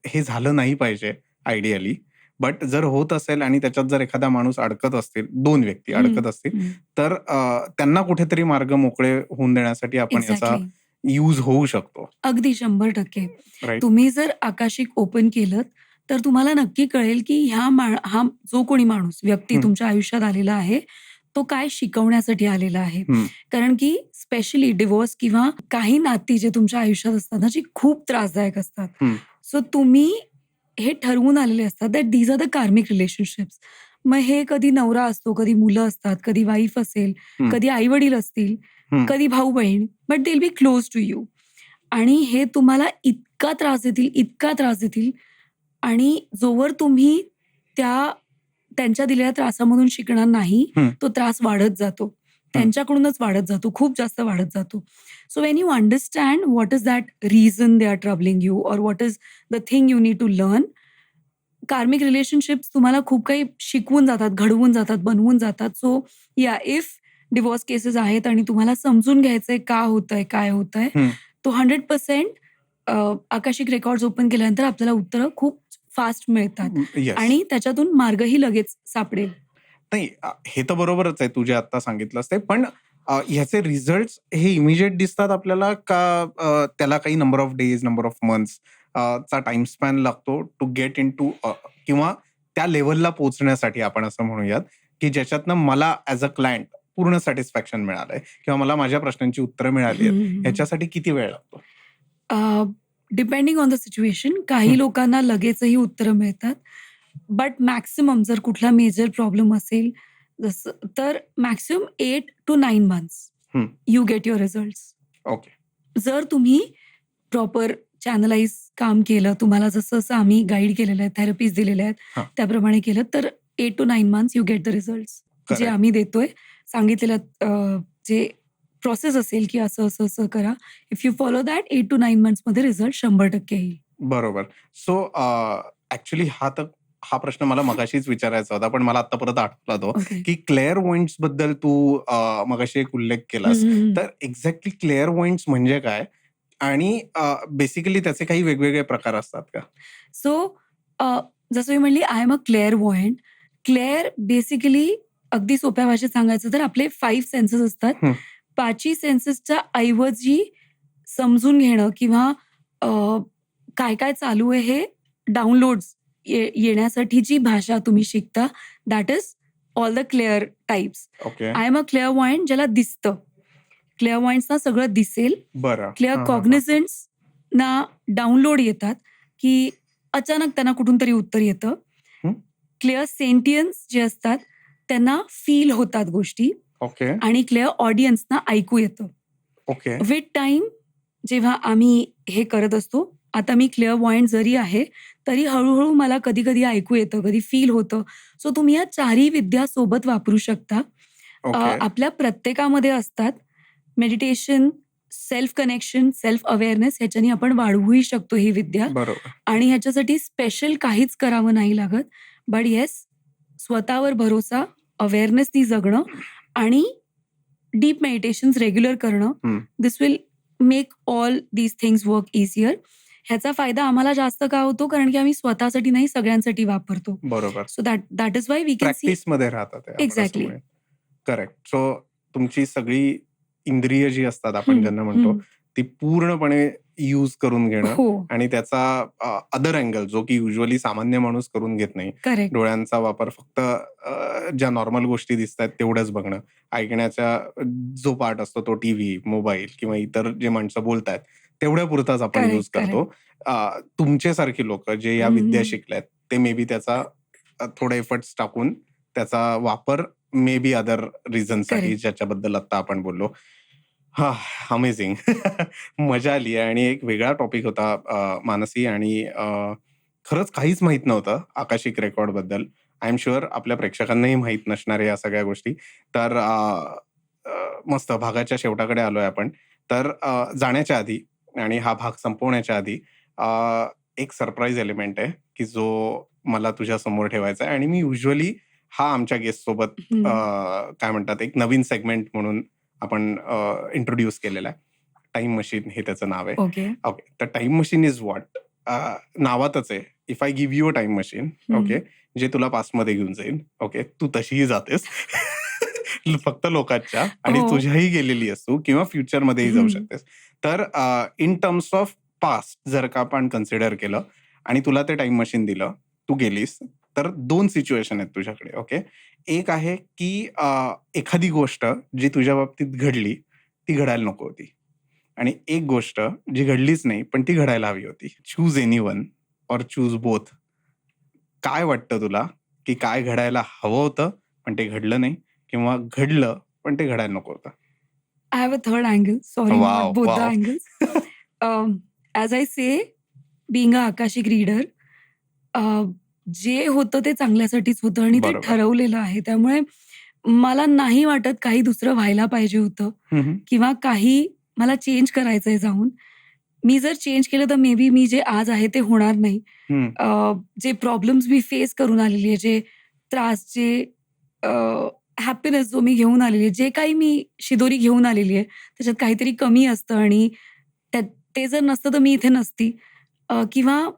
हे झालं नाही पाहिजे आयडियली. बट जर होत असेल आणि त्याच्यात जर एखादा माणूस अडकत असतील, 2 व्यक्ती हं, अडकत असतील, हं. तर त्यांना कुठेतरी मार्ग मोकळे होऊन देण्यासाठी आपण याचा एक्झॅक्टली. यूज होऊ शकतो. अगदी 100%. राइट? तुम्ही जर आकाशिक ओपन केलंत, तर तुम्हाला नक्की कळेल, की हा जो कोणी माणूस, व्यक्ती हं, तुमच्या आयुष्यात आलेला आहे, तो काय शिकवण्यासाठी आलेला आहे. हं, कारण की स्पेशली डिव्होर्स किंवा काही नाती जे तुमच्या आयुष्यात असतात ना, जी खूप त्रासदायक असतात. हं, सो तुम्ही हे ठरवून आलेले असतात that these are the karmic relationships. मग हे कधी नवरा असतो, कधी मुलं असतात, कधी वाईफ असेल, हं, कधी आई-वडील असतील, हं, कधी भाऊ-बहीण, but they will be close to you. आणि हे तुम्हाला इतका त्रास देतील, इतका त्रास देतील आणि जोवर तुम्ही त्या त्यांच्या दिलेल्या त्रासामधून शिकणार नाही, हं. तो त्रास वाढत जातो. त्यांच्याकडूनच वाढत जातो, खूप जास्त वाढत जातो. So when you understand what is that reason they are troubling you or what is the thing you need to learn. Karmic relationships तुम्हाला खूप काही शिकवून जातात, घडवून जातात, बनवून जातात. सो या इफ डिव्होर्स केसेस आहेत आणि तुम्हाला समजून घ्यायचंय का होतंय, काय होतंय, हं. तो 100% आकाशिक रेकॉर्ड्स ओपन केल्यानंतर आपल्याला उत्तरं खूप फास्ट मिळतात येस. आणि त्याच्यातून मार्गही लगेच सापडेल. नाही, हे तर बरोबरच आहे तू जे आता सांगितलंस ते. पण ह्याचे रिझल्ट्स हे इमिजिएट दिसतात आपल्याला का त्याला काही number of days, number of months चा टाइम स्पॅन लागतो टू गेट इंटू किंवा त्या लेव्हलला पोहोचण्यासाठी आपण असं म्हणूयात, की ज्याच्यातनं मला ॲज अ क्लायंट पूर्ण सॅटिस्फॅक्शन मिळालंय किंवा मला माझ्या प्रश्नांची उत्तरं मिळाली आहेत. ह्याच्यासाठी किती वेळ लागतो? डिपेंडिंग ऑन द सिच्युएशन काही हं, लोकांना लगेचही उत्तरं मिळतात. बट मॅक्सिमम जर कुठला मेजर प्रॉब्लेम असेल जसं तर मॅक्सिमम 8 to 9 मंथ्स हं. You get your results. Okay. जर तुम्ही प्रॉपर चॅनलाइज काम केलं, तुम्हाला जसं-जसं आम्ही गाईड केलेलं आहे, थेरपीज दिलेल्या आहेत, हां. त्याप्रमाणे केलं तर 8 to 9 months you get the results. जे करेक्ट. आम्ही देतोय सांगितलेलं जे प्रोसेस असेल, की असं करा. If you follow that 8 to 9 मंथ्समध्ये रिझल्ट 100% येईल. बरोबर. सो ॲक्चुअली हा प्रश्न मला मगाशीच विचारायचा होता, पण मला आता परत आठवला तो, ओके. की क्लेअरवॉइंट्स बद्दल तू मगाशी एक उल्लेख हं, केलास. हं, हं. तर एक्झॅक्टली क्लेअरवॉइंट्स म्हणजे काय? आणि बेसिकली त्याचे काही वेगवेगळे प्रकार असतात का? सो जसं मी म्हणली I am a clairvoyant. Clair basically अगदी सोप्या भाषेत सांगायचं तर आपले 5 सेन्सेस असतात. हं, 5ही सेन्सेसच्या ऐवजी समजून घेणं किंवा अ, काय-काय चालू आहे हे डाउनलोड्स येण्यासाठी जी भाषा तुम्ही शिकता that is all the clair types. Okay. I am a clairvoyant ज्याला दिसतं. क्लेअरवॉयंट्सना सगळं दिसेल. बरं. क्लिअर हां, हां, हां. कॉग्निझन्ट्सना डाउनलोड येतात, की अचानक त्यांना कुठून तरी उत्तर येतं. हं. क्लिअर सेंटियन्स जे असतात, त्यांना फील होतात गोष्टी ओके, आणि क्लिअर ऑडियन्सना ऐकू येतं. ओके. विथ टाईम जेव्हा आम्ही हे करत असतो, आता मी क्लिअरवॉयंट जरी आहे, तरी हळू मला कधी-कधी ऐकू येतं, कधी फील होतं. सो तुम्ही या चारही विद्या सोबत वापरू शकता. ओके. आपल्या प्रत्येकामध्ये असतात. Meditation, self connection, self awareness ह्याच्याने आपण वाढवूही शकतो ही विद्या बरोबर. आणि ह्याच्यासाठी स्पेशल काहीच करावं नाही लागत. बट येस, स्वतःवर भरोसा, अवेअरनेसनी जगणं आणि डीप मेडिटेशन्स रेग्युलर करणं. हं. This will make all these things work easier. ह्याचा फायदा आम्हाला जास्त का होतो? कारण की आम्ही स्वतःसाठी नाही सगळ्यांसाठी वापरतो. बरोबर. So that is why we can see प्रॅक्टिसमध्ये राहतात ते आपण असं एक्झॅक्टली. म्हणूया. करेक्ट. सो तुमची सगळी इंद्रिय जी असतात आपण हं, ज्यांना म्हणतो, हं. ती पूर्णपणे यूज करून घेणं हो, आणि त्याचा अदर अँगल जो की युजुअली सामान्य माणूस करून घेत नाही. करेक्ट. डोळ्यांचा वापर फक्त ज्या नॉर्मल गोष्टी दिसतायत तेवढंच बघणं. ऐकण्याचा जो पार्ट असतो तो टीव्ही, मोबाईल किंवा इतर जे माणसं बोलतायत तेवढ्यापुरताच आपण यूज करेक्ट, करतो. करेक्ट. तुमच्यासारखी लोकं जे या हं, विद्या हं. शिकल्यात ते मे बी त्याचा थोडे एफर्ट्स टाकून त्याचा वापर मे बी अदर रिझनसाठी करेक्ट. ज्याच्याबद्दल आता आपण बोललो. हां, अमेझिंग. मजा आली आणि एक वेगळा टॉपिक होता मानसी आणि खरंच काहीच माहीत नव्हतं आकाशिक रेकॉर्डबद्दल. आय एम शुअर आपल्या प्रेक्षकांनाही माहीत नसणार आहे या सगळ्या गोष्टी. तर मस्त भागाच्या शेवटाकडे आलोय आपण. तर जाण्याच्या आधी आणि हा भाग संपवण्याच्या आधी एक सरप्राईज एलिमेंट आहे, की जो मला तुझ्या समोर ठेवायचा आहे आणि मी युजली हा आमच्या गेस्ट सोबत काय म्हणतात एक नवीन सेगमेंट म्हणून आपण इंट्रोड्यूस केलेला आहे. टाइम मशीन हे त्याचं नाव आहे. ओके. ओके, तर टाइम मशीन इज व्हॉट, नावातच आहे. If I give you a time machine, okay, जे तुला पास्टमध्ये घेऊन जाईल. ओके, तू तशीही जातेस फक्त लोकांच्या, आणि हो. तुझ्याही गेलेली असू किंवा फ्युचरमध्येही जाऊ शकतेस. तर इन टर्म्स ऑफ पास्ट जर का आपण कन्सिडर केलं आणि तुला ते टाइम मशीन दिलं, तू गेलीस, तर 2 सिच्युएशन आहेत तुझ्याकडे. ओके, एक आहे की एखादी गोष्ट जी तुझ्या बाबतीत घडली ती घडायला नको होती, आणि एक गोष्ट जी घडलीच नाही पण ती घडायला हवी होती. Choose anyone or choose both. काय वाटतं तुला की काय घडायला हवं होतं पण ते घडलं नाही, किंवा घडलं पण ते घडायला नको होतं? I have a third angle. Sorry, not wow, both the wow. angles. As I say, being a Akashic reader, जे होतं ते चांगल्यासाठीच होतं आणि ते बरोबर. ठरवलेलं आहे. त्यामुळे मला नाही वाटत काही दुसरं व्हायला पाहिजे होतं हम्म. किंवा काही मला चेंज करायचंय जाऊन. मी जर चेंज केलं तर मे बी मी जे आज आहे ते होणार नाही. हम्म. जे प्रॉब्लेम्स मी फेस करून आलेली आहे, जे त्रास, जे हॅपीनेस जो मी घेऊन आलेली आहे, जे काही मी शिदोरी घेऊन आलेली आहे, त्याच्यात काहीतरी कमी असतं आणि ते जर नसतं तर मी इथे नसती. किंवा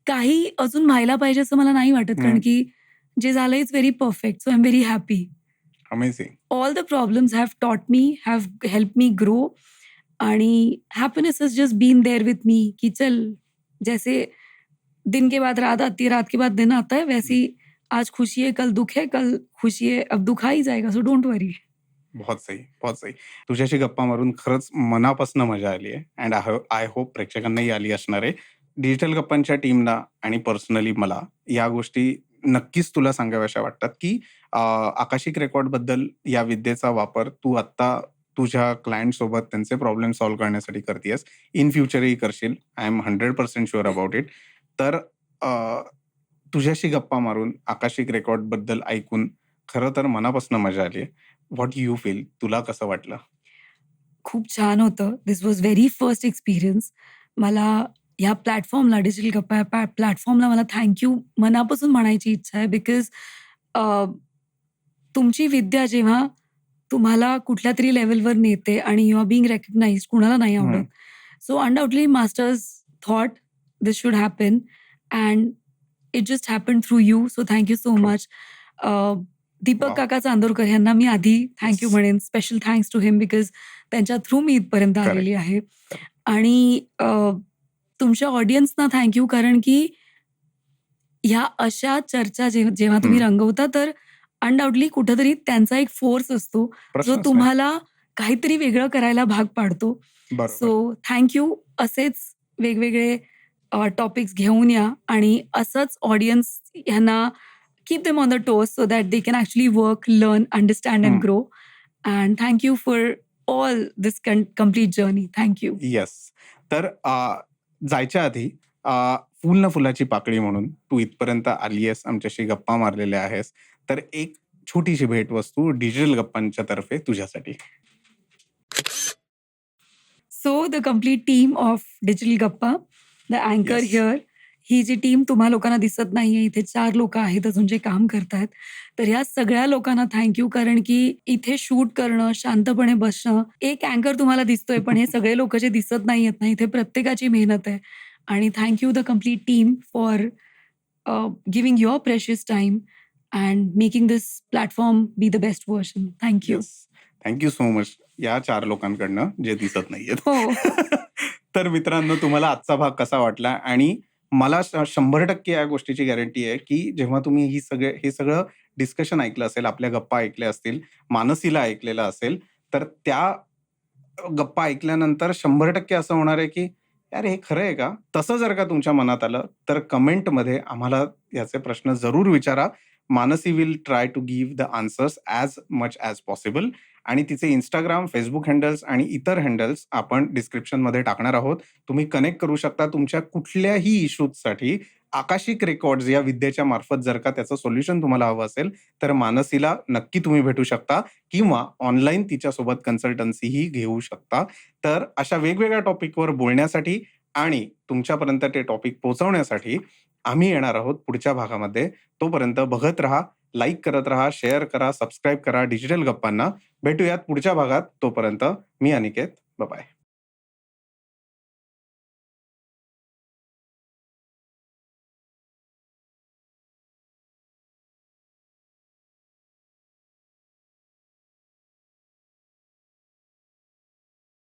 काही अजून व्हायला पाहिजे असं मला नाही वाटत, कारण की जे झालंय it's very perfect. So I am very happy. Amazing. All the problems have taught me, have help me grow, आणि happiness has just been there with me कि चल, जैसे दिन के बाद रात आती है, रात के बाद दिन आता है, वैसी आज खुशी है, कल दुःख है, कल खुशी है, अब दुःख आ ही जाएगा, सो डोंट वरी. बहुत सही, बहुत सही. तुझ्याशी गप्पा मारून खरंच मनापासून मजा आली आहे, अँड आय होप प्रेक्षकांनाही आली असणार आहे. डिजिटल गप्पांच्या टीमला आणि पर्सनली मला या गोष्टी नक्कीच तुला सांगाव्याशा वाटतात की आकाशिक रेकॉर्ड बद्दल या विद्येचा वापर तू आत्ता तुझ्या क्लायंट सोबत त्यांचे प्रॉब्लेम सॉल्व्ह करण्यासाठी करतेस, इन फ्युचरही करशील. I am 100% sure about it. तर तुझ्याशी गप्पा मारून आकाशिक रेकॉर्ड बद्दल ऐकून खरं तर मनापासून मजा आली. What you feel? तुला कसं वाटलं? खूप छान होतं. दिस वॉज व्हेरी फर्स्ट एक्सपिरियन्स. मला ह्या प्लॅटफॉर्मला, डिजिटल गप्पा या प्लॅटफॉर्मला मला थँक यू मनापासून म्हणायची इच्छा आहे. बिकॉज तुमची विद्या जेव्हा तुम्हाला कुठल्यातरी लेव्हलवर नेते आणि यू आर बीइंग रेकग्नाइज्ड, कुणाला नाही आवडत. So undoubtedly masters thought this should happen and it just happen through you. So thank you so much. Deepak Wow. काका चांदोरकर यांना मी आधी थँक यू Yes. म्हणेन. Special thanks to him, because त्यांच्या through मी इथपर्यंत Correct. आलेली आहे. Correct. आणि तुमच्या ऑडियन्सना थँक यू, कारण की ह्या अशा चर्चा जेव्हा तुम्ही रंगवता, तर अनडाउटली कुठेतरी त्यांचा एक फोर्स असतो प्रश्नच जो नाही. तुम्हाला काहीतरी वेगळं करायला भाग पाडतो. बरोबर. So thank you. असेच वेगवेगळे टॉपिक्स घेऊन या आणि असंच ऑडियन्स ह्यांना keep them on the toes so that they can actually work, learn, understand and grow. And thank you for all this complete journey. Thank you. Yes. तर जायच्या आधी फुल ना फुलाची पाकळी म्हणून तू इथपर्यंत आली आहेस, आमच्याशी गप्पा मारलेल्या आहेस, तर एक छोटीशी भेटवस्तू डिजिटल गप्पांच्या तर्फे तुझ्यासाठी. So the complete team of digital Gappa, the अँकर Yes. हिअर, ही जी टीम तुम्हा लोकांना दिसत नाहीये, इथे 4 लोकं आहेत अजून जे काम करतायत. तर ह्या सगळ्या लोकांना थँक यू, कारण की इथे शूट करणं, शांतपणे बसणं, एक अँकर तुम्हाला दिसतोय, पण हे सगळे लोकं जे दिसत नाहीयेत ना, इथे प्रत्येकाची मेहनत आहे. आणि thank you the complete team for giving your precious time and making this platform be the best version. Thank you. Yes. Thank you so much या 4 लोकांकडनं जे दिसत नाहीयेत. हो. तर मित्रांनो, तुम्हाला आजचा भाग कसा वाटला? आणि मला 100% या गोष्टीची गॅरंटी आहे की जेव्हा तुम्ही हे सगळं डिस्कशन ऐकलं असेल, आपल्या गप्पा ऐकल्या असतील, मानसीला ऐकलेलं असेल, तर त्या गप्पा ऐकल्यानंतर 100% असं होणार आहे की यार हे खरं आहे का? तसं जर का तुमच्या मनात आलं, तर कमेंटमध्ये आम्हाला याचे प्रश्न जरूर विचारा. Mansi will try to give the answers as much as possible. आणि तिचे Instagram, Facebook हँडल्स आणि इतर हँडल्स आपण डिस्क्रिप्शनमध्ये टाकणार आहोत. तुम्ही कनेक्ट करू शकता तुमच्या कुठल्याही इश्यूजसाठी. आकाशिक रेकॉर्ड्स या विद्येच्या मार्फत जर का त्याचं सोल्युशन तुम्हाला हवं असेल, तर मानसीला नक्की तुम्ही भेटू शकता, किंवा ऑनलाईन तिच्यासोबत कन्सल्टन्सीही घेऊ शकता. तर अशा वेगवेगळ्या टॉपिकवर बोलण्यासाठी आणि तुमच्यापर्यंत ते टॉपिक पोहोचवण्यासाठी आम्ही येणार आहोत पुढच्या भागामध्ये. तोपर्यंत बघत राहा, लाईक करत राहा, शेअर करा, सबस्क्राईब करा डिजिटल गप्पांना. भेटूयात पुढच्या भागात. तोपर्यंत मी अनिकेत. बाय.